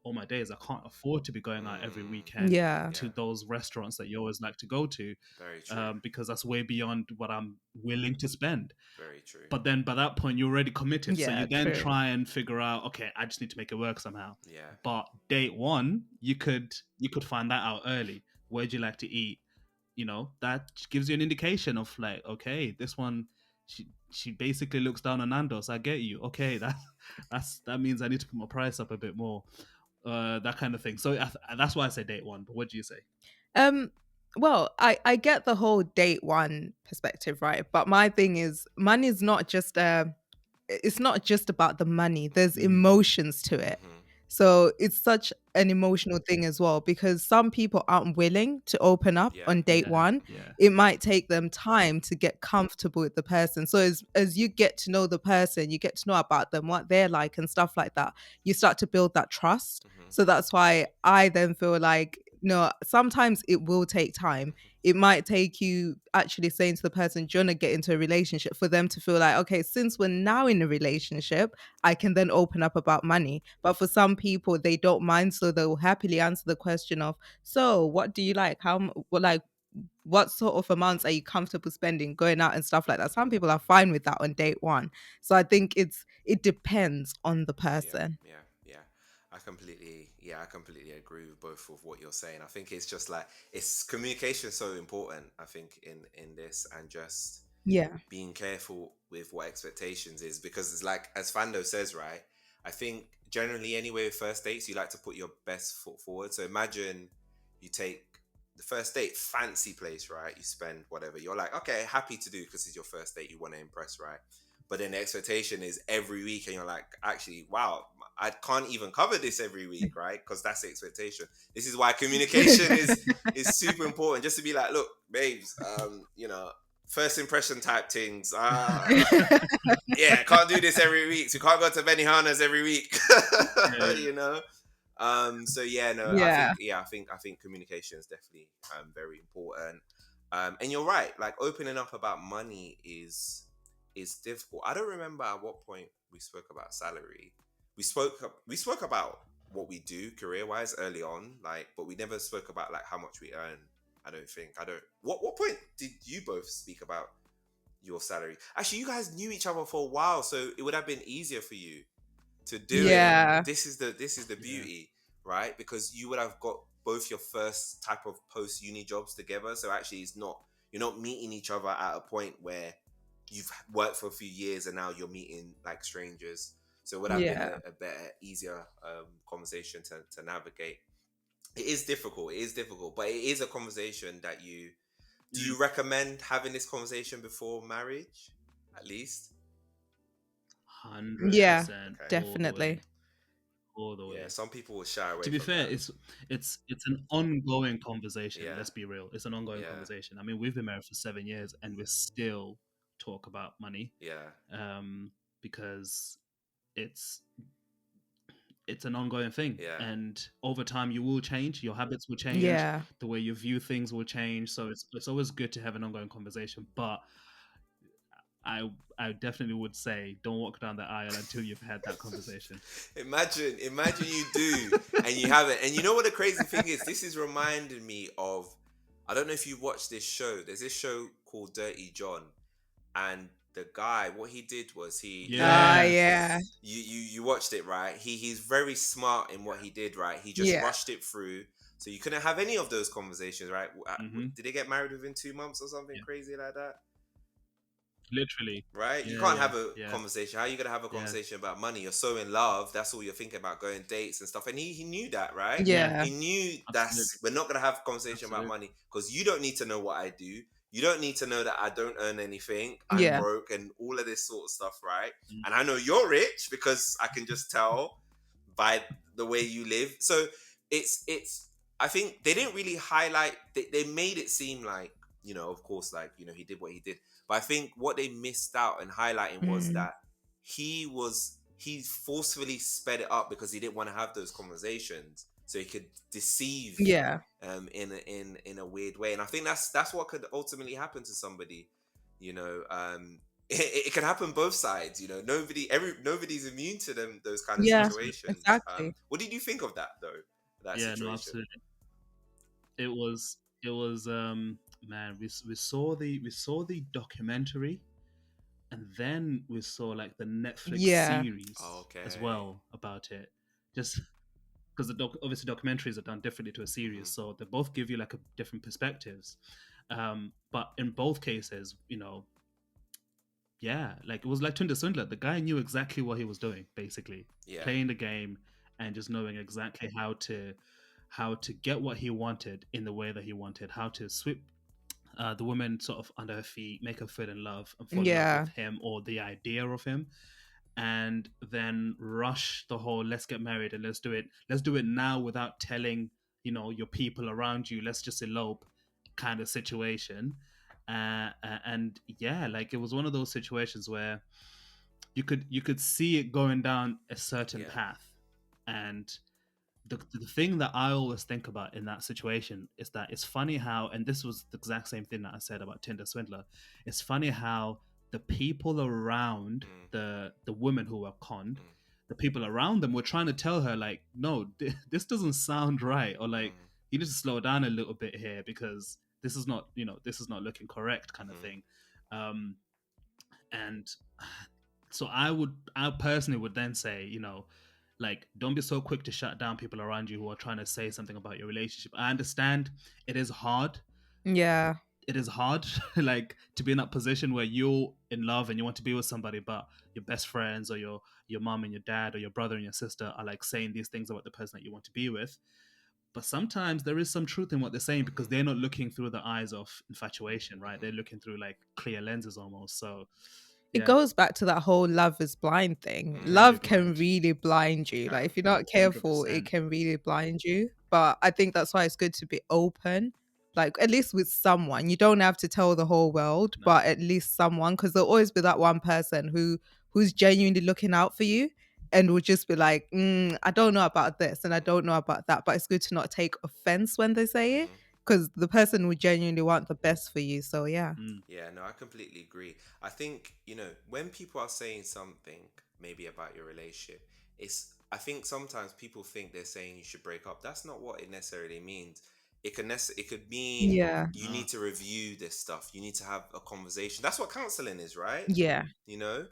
oh my days, I can't afford to be going out every weekend Yeah. to those restaurants that you always like to go to, Very true. because that's way beyond what I'm willing to spend. Very true. But then by that point, you're already committed. So Yeah, you then true. try and figure out, okay, I just need to make it work somehow. Yeah. But date one, you could find that out early. Where'd you like to eat? That gives you an indication of like, okay, this one, she basically looks down on Nando's. I get you. Okay, that means I need to put my price up a bit more. That kind of thing. So that's why I say date one. But what do you say? Well, I get the whole date one perspective, right? But my thing is, money is not just it's not just about the money. There's emotions to it. So it's such an emotional thing as well, because some people aren't willing to open up on date one. Yeah. It might take them time to get comfortable with the person. So as you get to know the person, you get to know about them, what they're like and stuff like that, you start to build that trust. So that's why I then feel like, no, sometimes it will take time. It might take you actually saying to the person, do you want to get into a relationship, for them to feel like, okay, since we're now in a relationship, I can then open up about money. But for some people, they don't mind. So they'll happily answer the question of, so what do you like? What sort of amounts are you comfortable spending going out and stuff like that? Some people are fine with that on date one. So I think it depends on the person. Yeah. I completely agree with both of what you're saying. I think it's just like, it's communication is so important, I think, in this, and just Yeah. being careful with what expectations is, because it's like, as Thando says, right? I think generally anyway with first dates, you like to put your best foot forward. So imagine you take the first date, fancy place, right? You spend whatever. You're like, okay, happy to do, because it's your first date. You want to impress, right? But then the expectation is every week, and you're like, actually, wow, I can't even cover this every week, right? Because that's the expectation. This is why communication is super important. Just to be like, look, babes, first impression type things. Yeah, can't do this every week. So we can't go to Benihana's every week. You know. So yeah, no, Yeah. I think communication is definitely very important. And you're right. Like opening up about money is difficult. I don't remember at what point we spoke about salary. We spoke about what we do career wise early on, like, but we never spoke about like how much we earn. I don't think. I don't. What point did you both speak about your salary? Actually, you guys knew each other for a while, so it would have been easier for you to do Yeah. it. This is the beauty, right? Because you would have got both your first type of post uni jobs together. So actually, you're not meeting each other at a point where you've worked for a few years and now you're meeting like strangers. So it would have been Yeah. a better, easier conversation to navigate. It is difficult, but it is a conversation that do you recommend having this conversation before marriage, at least? 100%. Yeah, Okay. definitely. All the way. Yeah, some people will shy away. To be from fair, that. it's an ongoing conversation. Yeah. Let's be real. It's an ongoing Yeah. conversation. I mean, we've been married for 7 years and we still talk about money. Yeah. Because it's an ongoing thing. Yeah. And over time you will change, your habits will change, Yeah. the way you view things will change. So it's always good to have an ongoing conversation. But I definitely would say don't walk down the aisle until you've had that conversation. Imagine you do and you haven't. And you know what the crazy thing is? This is reminding me of, I don't know if you've watched this show. There's this show called Dirty John, and the guy, what he did was yeah. You watched it, right? He's very smart in what he did, right? He just rushed it through, so you couldn't have any of those conversations, right? Did they get married within 2 months or something crazy like that? Literally, right? You can't have a conversation. How are you gonna have a conversation about money? You're so in love. That's all you're thinking about, going dates and stuff. And he knew that, right? Yeah. He knew we're not gonna have a conversation about money because you don't need to know what I do. You don't need to know that I don't earn anything. I'm broke and all of this sort of stuff, right? And I know you're rich because I can just tell by the way you live. So it's. I think they didn't really highlight. They made it seem like, you know, of course, like, you know, he did what he did. But I think what they missed out in highlighting was that he forcefully sped it up because he didn't want to have those conversations, so he could deceive in a weird way. And I think that's what could ultimately happen to somebody, you know. It can happen both sides, you know. Nobody's immune to those kind of situations. Exactly. What did you think of that though? That situation? No, absolutely. It was man, we saw the documentary, and then we saw like the Netflix series as well about it. Just because obviously documentaries are done differently to a series, so they both give you like a different perspectives. But in both cases, you know, like it was like Tinder Swindler. The guy knew exactly what he was doing, basically playing the game and just knowing exactly how to get what he wanted in the way that he wanted, how to sweep the woman sort of under her feet, make her fall in love and fall in love with him or the idea of him, and then rush the whole let's get married and let's do it now without telling, you know, your people around you, let's just elope kind of situation. And like it was one of those situations where you could see it going down a certain path. And the thing that I always think about in that situation is that it's funny how, and this was the exact same thing that I said about Tinder Swindler, it's funny how the people around the women who were conned, the people around them were trying to tell her like, no, this doesn't sound right, or like you need to slow down a little bit here because this is not, you know, this is not looking correct kind of thing. And so I personally would then say, you know, like, don't be so quick to shut down people around you who are trying to say something about your relationship. I understand it is hard. Yeah. It is hard, like, to be in that position where you're in love and you want to be with somebody, but your best friends or your mom and your dad or your brother and your sister are like saying these things about the person that you want to be with. But sometimes there is some truth in what they're saying because they're not looking through the eyes of infatuation, right? They're looking through like clear lenses almost. So it goes back to that whole love is blind thing. Love can really blind you. Like if you're not careful, 100%. It can really blind you. But I think that's why it's good to be open like at least with someone. You don't have to tell the whole world, No. but at least someone, because there'll always be that one person who's genuinely looking out for you and will just be like, I don't know about this and I don't know about that, but it's good to not take offense when they say it, because the person will genuinely want the best for you. So yeah. Yeah, no, I completely agree. I think, when people are saying something maybe about your relationship, I think sometimes people think they're saying you should break up. That's not what it necessarily means. It could mean Yeah. you need to review this stuff. You need to have a conversation. That's what counseling is, right? Yeah. You know,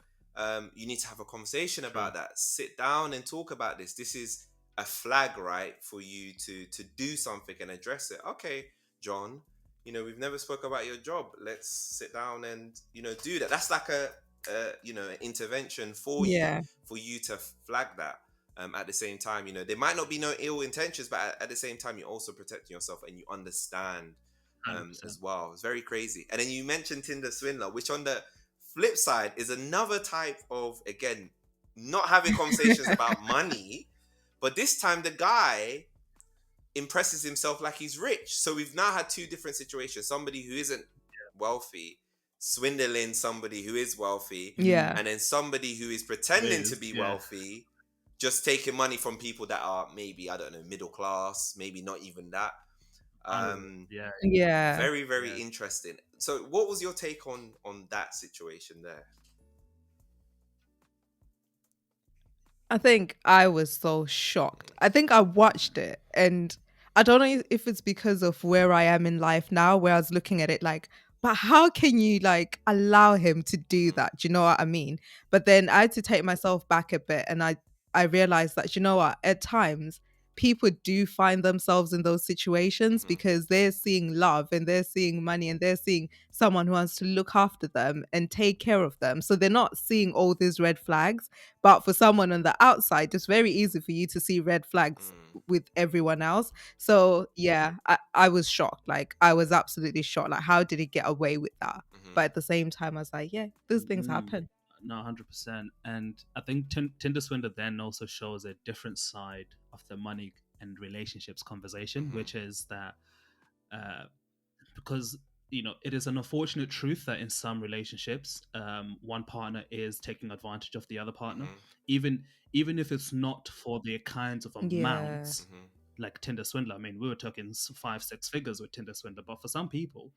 you need to have a conversation True. about that. Sit down and talk about this. This is a flag, right, for you to do something and address it. Okay, John, we've never spoke about your job. Let's sit down and do that. That's like an intervention for Yeah. you to flag that. At the same time, there might not be no ill intentions, but at the same time, you're also protecting yourself and you understand 100%. as well. It's very crazy. And then you mentioned Tinder swindler, which on the flip side is another type of, again, not having conversations about money, but this time the guy impresses himself like he's rich. So we've now had two different situations: somebody who isn't wealthy swindling somebody who is wealthy, Yeah. and then somebody who is pretending to be wealthy, just taking money from people that are maybe, I don't know, middle class, maybe not even that. Yeah. Very, very interesting. So what was your take on that situation there? I think I was so shocked. I think I watched it and I don't know if it's because of where I am in life now, where I was looking at it like, but how can you like allow him to do that? Do you know what I mean? But then I had to take myself back a bit and I realized that, you know what, at times people do find themselves in those situations because they're seeing love and they're seeing money and they're seeing someone who wants to look after them and take care of them. So they're not seeing all these red flags. But for someone on the outside, it's very easy for you to see red flags with everyone else. So yeah, I was shocked. Like I was absolutely shocked. Like how did he get away with that? But at the same time, I was like, yeah, these things happen. No, 100%. And I think Tinder swindler then also shows a different side of the money and relationships conversation, which is that because it is an unfortunate truth that in some relationships, one partner is taking advantage of the other partner, even if it's not for the kinds of Yeah. amounts like Tinder swindler. I mean, we were talking 5-6 figures with Tinder swindler, but for some people,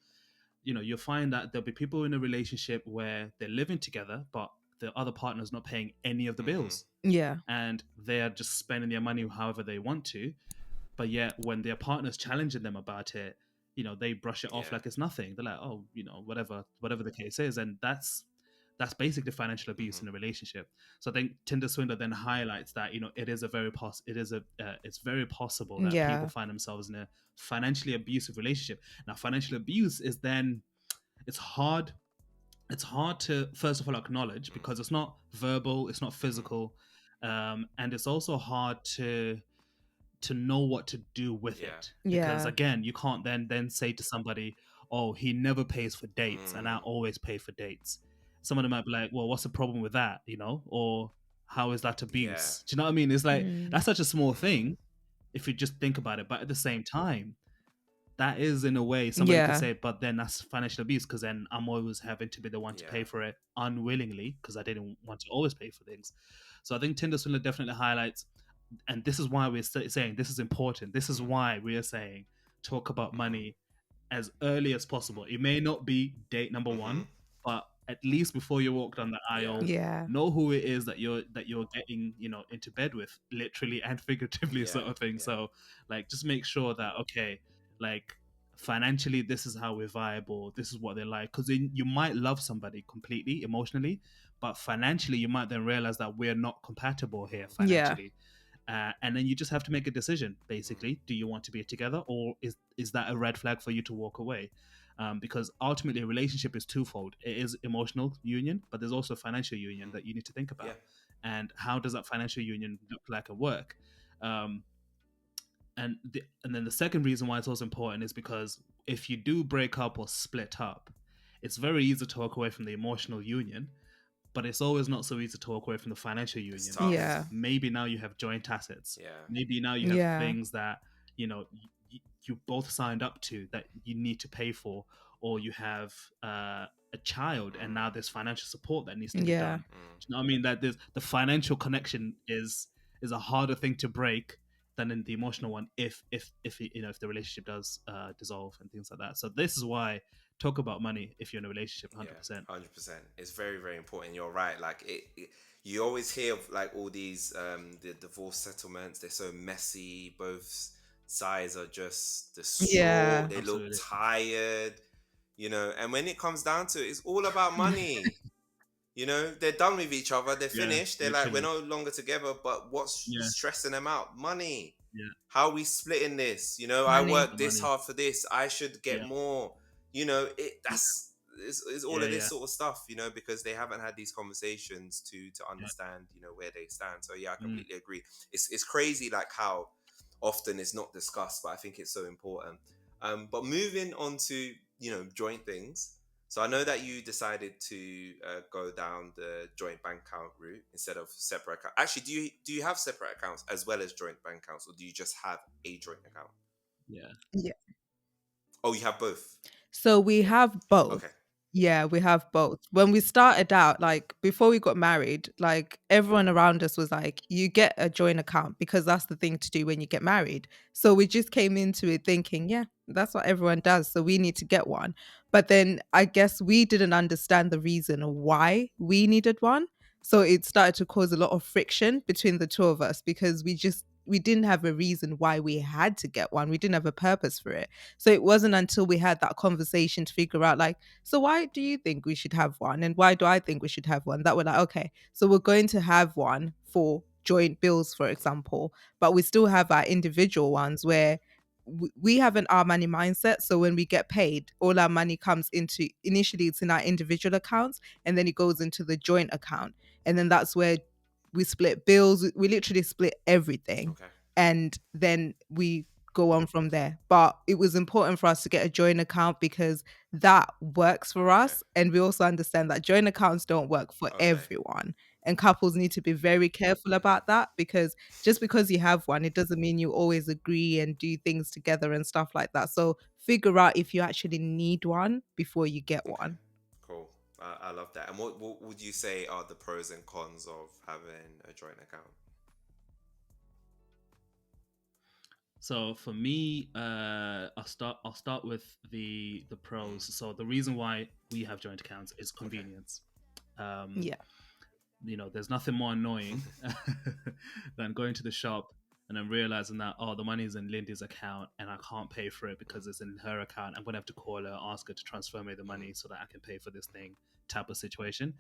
you'll find that there'll be people in a relationship where they're living together, but the other partner's not paying any of the bills, Yeah. and they are just spending their money however they want to. But yet, when their partner's challenging them about it, they brush it off like it's nothing. They're like, oh, whatever the case is, and that's basically financial abuse in a relationship. So I think Tinder swindler then highlights that it is it's very possible that people Yeah. find themselves in a financially abusive relationship. Now, financial abuse is then it's hard to first of all acknowledge because it's not verbal, it's not physical, and it's also hard to know what to do with it, because Yeah. again, you can't then say to somebody, oh, he never pays for dates and I always pay for dates. Some of them might be like, well, what's the problem with that, or how is that abuse? Do you know what I mean? It's like that's such a small thing if you just think about it, but at the same time, that is in a way somebody could say, but then that's financial abuse because then I'm always having to be the one to pay for it unwillingly because I didn't want to always pay for things. So I think Tinder swindler definitely highlights, and this is why we're saying this is important. This is why we are saying talk about money as early as possible. It may not be date number one, but at least before you walk down the aisle, Yeah. know who it is that you're getting into bed with, literally and figuratively, sort of thing. So like, just make sure that, okay, like financially this is how we're viable, this is what they like, because you might love somebody completely emotionally, but financially you might then realize that we're not compatible here financially. And then you just have to make a decision, basically. Do you want to be together, or is that a red flag for you to walk away? Because ultimately a relationship is twofold. It is emotional union, but there's also financial union that you need to think about. And how does that financial union look like at work? And then the second reason why it's also important is because if you do break up or split up, it's very easy to walk away from the emotional union, but it's always not so easy to walk away from the financial union. Yeah. Maybe now you have joint assets. Yeah. Maybe now you have things that you both signed up to that you need to pay for, or you have a child and now there's financial support that needs to be Yeah. done. Do you know what I mean? That there's the financial connection is a harder thing to break than in the emotional one if if the relationship does dissolve and things like that. So this is why talk about money if you're in a relationship. 100%. Yeah, 100%. It's very, very important. You're right. Like you always hear of like all these the divorce settlements. They're so messy. Both sides are just Yeah. distraught. They look Absolutely. tired. And when it comes down to it, it's all about money. They're done with each other. They're Yeah, finished. They're like, we're literally. no longer together. But what's Yeah, stressing them out? Money. yeah, How are we splitting this? I Money. worked the this money. hard for this. I should get Yeah, more. It's all yeah, of this yeah, sort of stuff. Because they haven't had these conversations to yeah. understand, where they stand. So yeah, I Mm. completely agree. It's crazy like how often it's not discussed, but I think it's so important. But moving on to joint things. So I know that you decided to go down the joint bank account route instead of separate account. Actually, do you have separate accounts as well as joint bank accounts, or do you just have a joint account? Yeah. Yeah. Oh, you have both. So we have both. Okay. Yeah, we have both. When we started out, like before we got married, like everyone around us was like, you get a joint account because that's the thing to do when you get married. So we just came into it thinking, yeah, that's what everyone does. So we need to get one. But then I guess we didn't understand the reason why we needed one. So it started to cause a lot of friction between the two of us because we didn't have a reason why we had to get one. We didn't have a purpose for it. So it wasn't until we had that conversation to figure out like, so why do you think we should have one? And why do I think we should have one? That we're like, okay, so we're going to have one for joint bills, for example, but we still have our individual ones where we have an our money mindset. So when we get paid, all our money comes into, initially it's in our individual accounts and then it goes into the joint account. And then that's where we split bills. We literally split everything. Okay. And then we go on from there. But it was important for us to get a joint account because that works for us. And we also understand that joint accounts don't work for Okay. everyone. And couples need to be very careful about that because just because you have one, it doesn't mean you always agree and do things together and stuff like that. So figure out if you actually need one before you get Okay. one. Cool. I love that. And what would you say are the pros and cons of having a joint account? So for me, I'll start with the pros. So the reason why we have joint accounts is convenience. Yeah. There's nothing more annoying than going to the shop and then realizing that, oh, the money's in Lindy's account and I can't pay for it because it's in her account. I'm going to have to call her, ask her to transfer me the money so that I can pay for this thing, type of situation.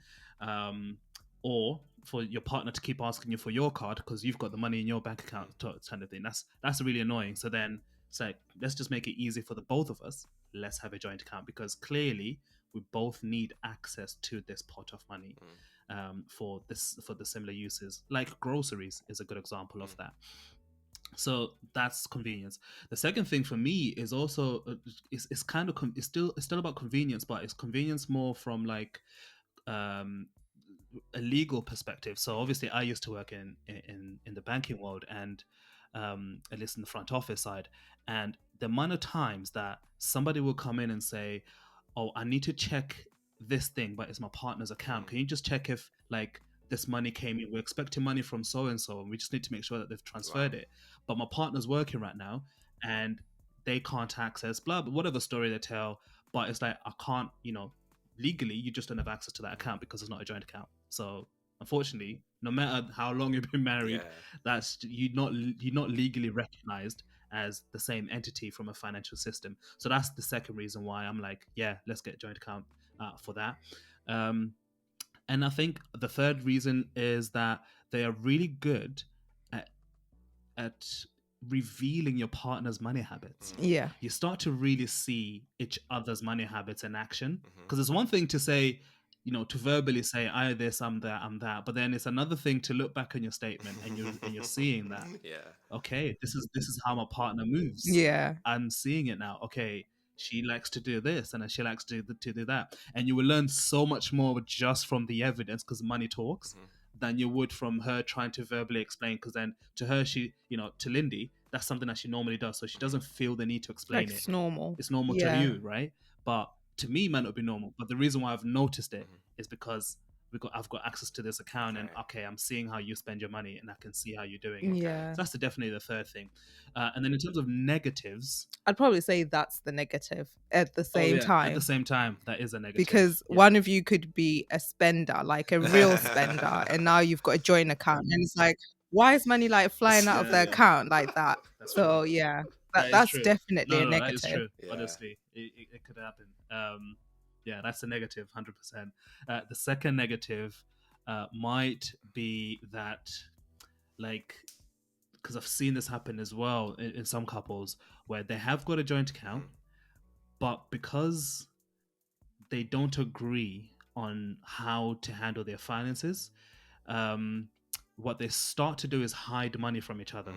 Or for your partner to keep asking you for your card because you've got the money in your bank account, kind of thing. That's really annoying. So then it's like, let's just make it easy for the both of us. Let's have a joint account because clearly we both need access to this pot of money. For the similar uses, like groceries is a good example of that. So that's convenience. The second thing for me is also it's kind of it's still about convenience, but it's convenience more from like a legal perspective. So obviously I used to work in the banking world and at least in the front office side, and the amount of times that somebody will come in and say, oh, I need to check this thing, but it's my partner's account. Can you just check if like this money came in? We're expecting money from so and so, and we just need to make sure that they've transferred it. But my partner's working right now, and they can't access blah, blah, whatever story they tell. But it's like I can't, legally, you just don't have access to that account because it's not a joint account. So unfortunately, no matter how long you've been married, that's you're not legally recognized as the same entity from a financial system. So that's the second reason why I'm like, yeah, let's get a joint account for that. And I think the third reason is that they are really good at revealing your partner's money habits. Yeah. You start to really see each other's money habits in action. Because it's one thing to say, to verbally say, I this, I'm that, I'm that. But then it's another thing to look back on your statement and you're seeing that. Okay, this is how my partner moves. Yeah. I'm seeing it now. Okay, she likes to do this and she likes to do that. And you will learn so much more just from the evidence because money talks than you would from her trying to verbally explain. Because then to her, to Lindy, that's something that she normally does. So she doesn't feel the need to explain Like it. it's normal. It's normal to you, right? But to me, it might not be normal. But the reason why I've noticed it is because I've got access to this account, and I'm seeing how you spend your money, and I can see how you're doing it. Yeah. So that's definitely the third thing. And then in terms of negatives, I'd probably say that's the negative at the same time. At the same time, that is a negative. Because one of you could be a spender, like a real spender, and now you've got a joint account, and it's like, why is money like flying out of the account like that? So yeah, that's definitely a negative. That is true. Honestly, it could happen. Yeah, that's a negative, 100%. The second negative might be that, like, because I've seen this happen as well in some couples where they have got a joint account, but because they don't agree on how to handle their finances, what they start to do is hide money from each other.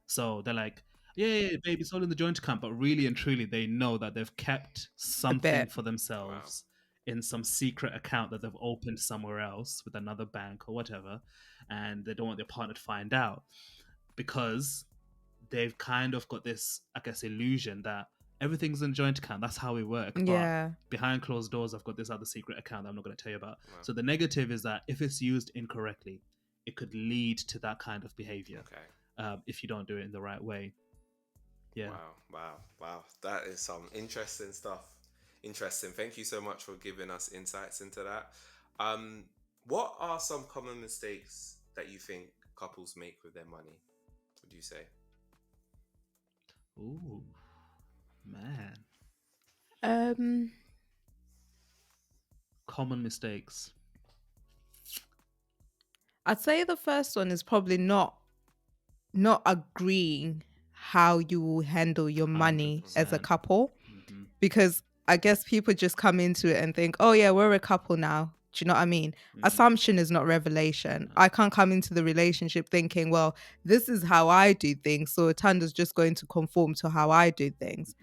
So they're like, yeah, baby, it's all in the joint account, but really and truly, they know that they've kept something for themselves in some secret account that they've opened somewhere else with another bank or whatever, and they don't want their partner to find out because they've kind of got this, I guess, illusion that everything's in joint account. That's how we work. Yeah. But behind closed doors, I've got this other secret account that I'm not going to tell you about. Wow. So the negative is that if it's used incorrectly, it could lead to that kind of behavior. If you don't do it in the right way. Yeah. Wow. That is some interesting stuff. Interesting. Thank you so much for giving us insights into that. What are some common mistakes that you think couples make with their money? What do you say? Ooh, man. Common mistakes. I'd say the first one is probably not agreeing how you will handle your money 100%. As a couple, because I guess people just come into it and think, oh yeah, we're a couple now. Do you know what I mean? Assumption is not revelation. I can't come into the relationship thinking, well, this is how I do things, so Thando's just going to conform to how I do things.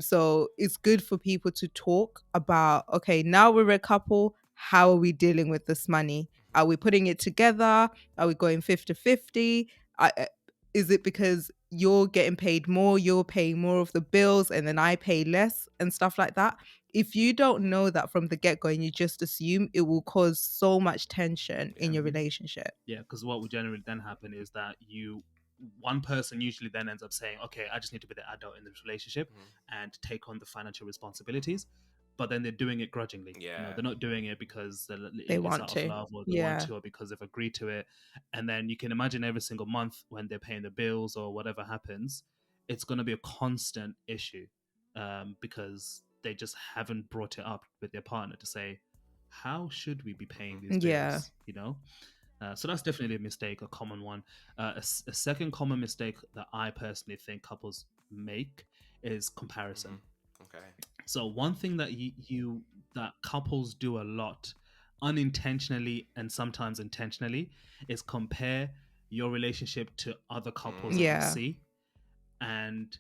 So it's good for people to talk about, okay, now we're a couple, how are we dealing with this money? Are we putting it together? Are we going 50-50? Is it because you're getting paid more, you're paying more of the bills, and then I pay less and stuff like that? If you don't know that from the get-go and you just assume, it will cause so much tension in your relationship. Yeah, because what would generally then happen is that one person usually then ends up saying, okay, I just need to be the adult in this relationship and take on the financial responsibilities. But then they're doing it grudgingly. Yeah. They're not doing it because they want to, love, or they want to, or because they've agreed to it. And then you can imagine every single month when they're paying the bills or whatever happens, it's going to be a constant issue because they just haven't brought it up with their partner to say, how should we be paying these bills? You know? So that's definitely a mistake, a common one. A second common mistake that I personally think couples make is comparison. Okay. So one thing that that couples do a lot, unintentionally and sometimes intentionally, is compare your relationship to other couples that you see, and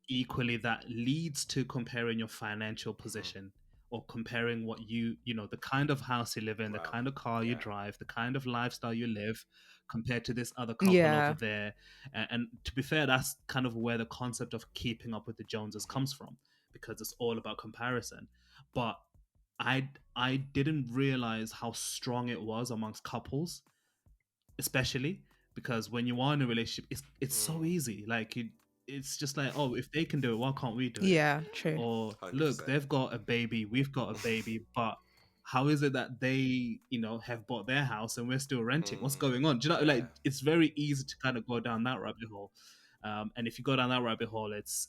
equally that leads to comparing your financial position or comparing what you know, the kind of house you live in, the kind of car you drive, the kind of lifestyle you live compared to this other couple over there. And to be fair, that's kind of where the concept of keeping up with the Joneses comes from, because it's all about comparison. But I didn't realize how strong it was amongst couples, especially because when you are in a relationship, it's so easy. Like it's just like, oh, if they can do it, why can't we do it? Yeah, true. Or 100%. Look, they've got a baby, we've got a baby, but how is it that they, have bought their house and we're still renting? What's going on? Do you know, like, it's very easy to kind of go down that rabbit hole. And if you go down that rabbit hole, it's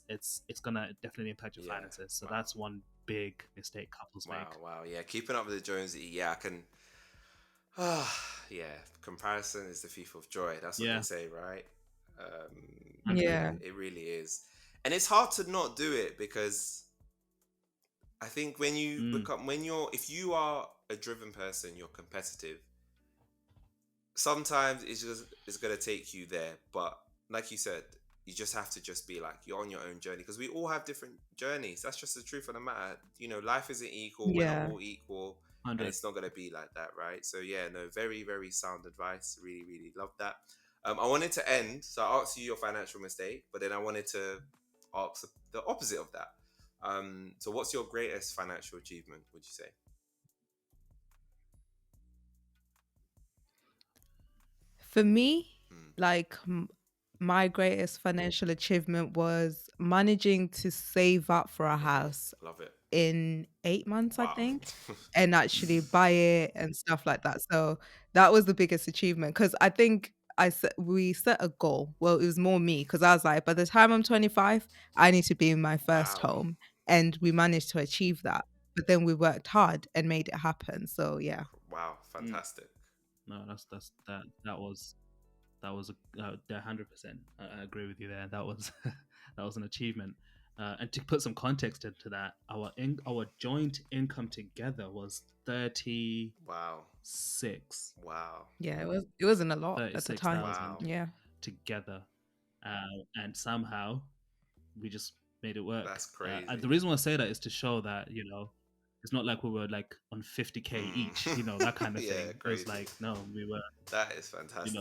gonna definitely impact your finances. So that's one big mistake couples make. Wow. Yeah, keeping up with the Joneses. Yeah, I can. Comparison is the thief of joy. That's what they say, right? It really is, and it's hard to not do it, because I think when you if you are a driven person, you're competitive. Sometimes it's gonna take you there, but like you said, you just have to just be like, you're on your own journey, because we all have different journeys. That's just the truth of the matter. Life isn't equal. We're not all equal. 100. And it's not going to be like that, right? So very, very sound advice. Really, really love that. I wanted to end, so I asked you your financial mistake, but then I wanted to ask the opposite of that. So what's your greatest financial achievement, would you say? For me, Mm, like my greatest financial achievement was managing to save up for a house love it. in 8 months, I Wow. think, and actually buy it and stuff like that. So that was the biggest achievement because I think we set a goal. Well, it was more me because I was like, by the time I'm 25, I need to be in my first Wow. home, and we managed to achieve that. But then we worked hard and made it happen. So yeah. Wow. Mm. Fantastic. No, that was a 100%. I agree with you there. That was that was an achievement. And to put some context into that, our joint income together was Wow. 36 Wow. Yeah, it wasn't a lot at the time. 36,000 Wow. Yeah. together, and somehow we just made it work. That's And crazy. the reason why I say that is to show that it's not like we were like on 50K each, Mm. that kind of Yeah, thing. It was crazy. like no, we were That is fantastic.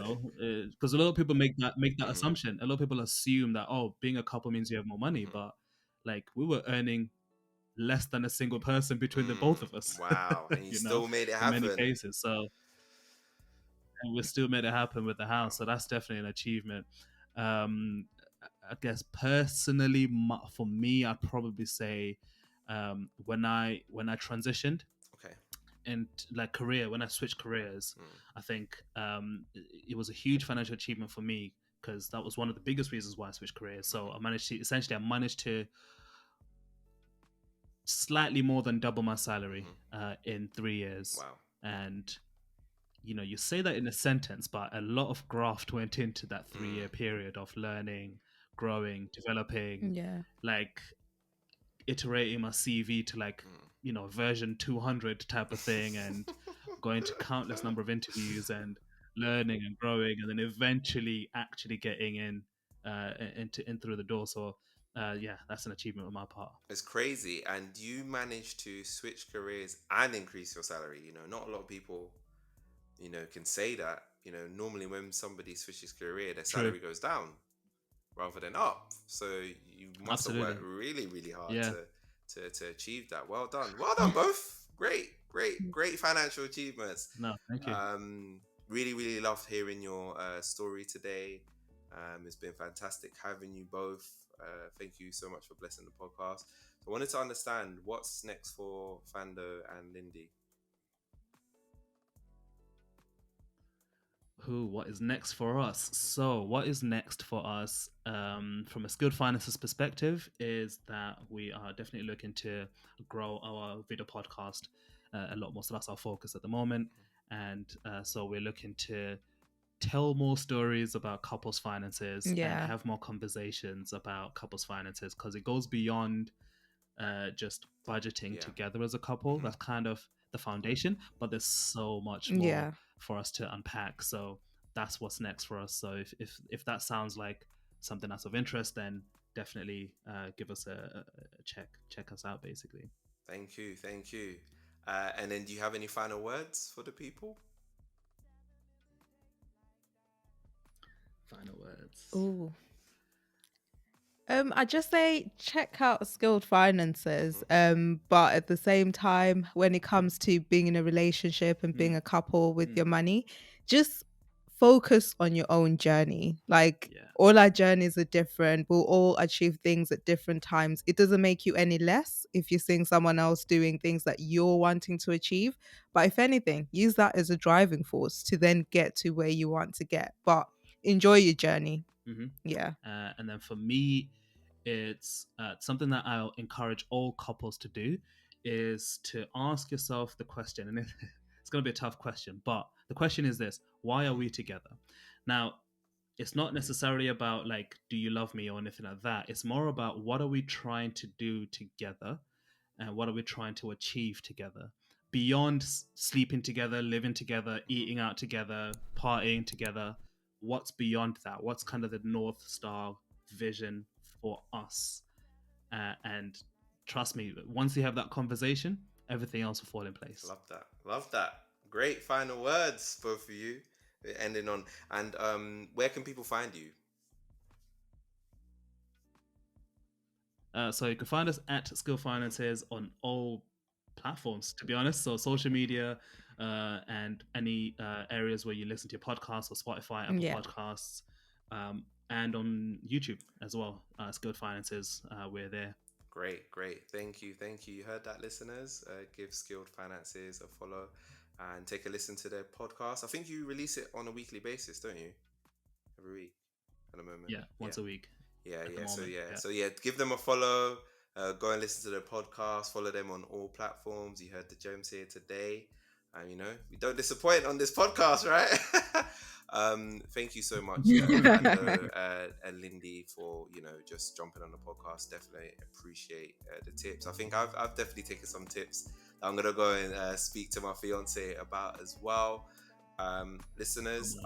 because a lot of people make that Hmm. assumption. A lot of people assume that being a couple means you have more money, Hmm. but like we were earning less than a single person between the both Mm. of us, Wow. And you still made it in many happen. cases. So and we still made it happen with the house. So that's definitely an achievement. Um, I guess personally, for me, I'd probably say when I transitioned Okay. and like career, when I switched careers, Mm. I think it was a huge financial achievement for me because that was one of the biggest reasons why I switched careers. So I managed to slightly more than double my salary Hmm. in 3 years, Wow. and you say that in a sentence, but a lot of graft went into that 3 year Mm. period of learning, growing, developing, Yeah. like iterating my CV to like, Mm. version 200 type of thing, and going to countless number of interviews and learning and growing, and then eventually actually getting in through the door. So, yeah, that's an achievement on my part. It's crazy. And you managed to switch careers and increase your salary. Not a lot of people, can say that. Normally when somebody switches career, their True. salary goes down rather than up. So you must have Absolutely. worked really, really hard Yeah. to achieve that. Well done. Well done, both. Great, great, great financial achievements. No, thank you. Really, really loved hearing your story today. It's been fantastic having you both. Thank you so much for blessing the podcast. So I wanted to understand what's next for Thando and Lindie. What is next for us? So, what is next for us from a skilled finances perspective is that we are definitely looking to grow our video podcast a lot more. So, that's our focus at the moment. And so, we're looking to tell more stories about couples finances and Yeah. have more conversations about couples finances because it goes beyond just budgeting Yeah. together as a couple. Mhm. That's kind of the foundation, but there's so much more Yeah. for us to unpack. So that's what's next for us. So if that sounds like something that's of interest, then definitely give us a check us out basically. Thank you. Thank you. And then do you have any final words for the people? Final words. Ooh. I just say check out Skilled Finances. Mhm. But at the same time, when it comes to being in a relationship and being Mm, a couple with mm, your money, just focus on your own journey. Like yeah. all our journeys are different. We'll all achieve things at different times. It doesn't make you any less if you're seeing someone else doing things that you're wanting to achieve. But if anything, use that as a driving force to then get to where you want to get. But enjoy your journey. Mm-hmm. Yeah. And then for me, it's something that I'll encourage all couples to do is to ask yourself the question, and it's going to be a tough question, but the question is this: why are we together? Now, it's not necessarily about like, do you love me or anything like that. It's more about what are we trying to do together and what are we trying to achieve together beyond sleeping together, living together, eating out together, partying together. What's beyond that? What's kind of the North Star vision for us? And trust me, once you have that conversation, everything else will fall in place. Love that. Love that. Great final words, both of you. ending on. And where can people find you? So you can find us at Skill Finances on all platforms, to be honest. So social media and any areas where you listen to your podcasts, or Spotify, Apple Podcasts, and on YouTube as well. Skilled Finances, we're there. Great. Thank you. You heard that, listeners. Give Skilled Finances a follow and take a listen to their podcast. I think you release it on a weekly basis, don't you? Every week at the moment. Yeah, once a week. Yeah. Moment, So give them a follow. Go and listen to their podcast. Follow them on all platforms. You heard the gems here today, and we don't disappoint on this podcast, right? Thank you so much, Thando and Lindie, for just jumping on the podcast. Definitely appreciate the tips. I think I've definitely taken some tips that I'm gonna go and speak to my fiance about as well. Listeners,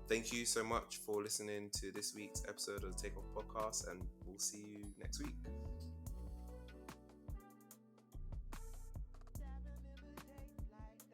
thank you so much for listening to this week's episode of the Takeoff Podcast, and we'll see you next week.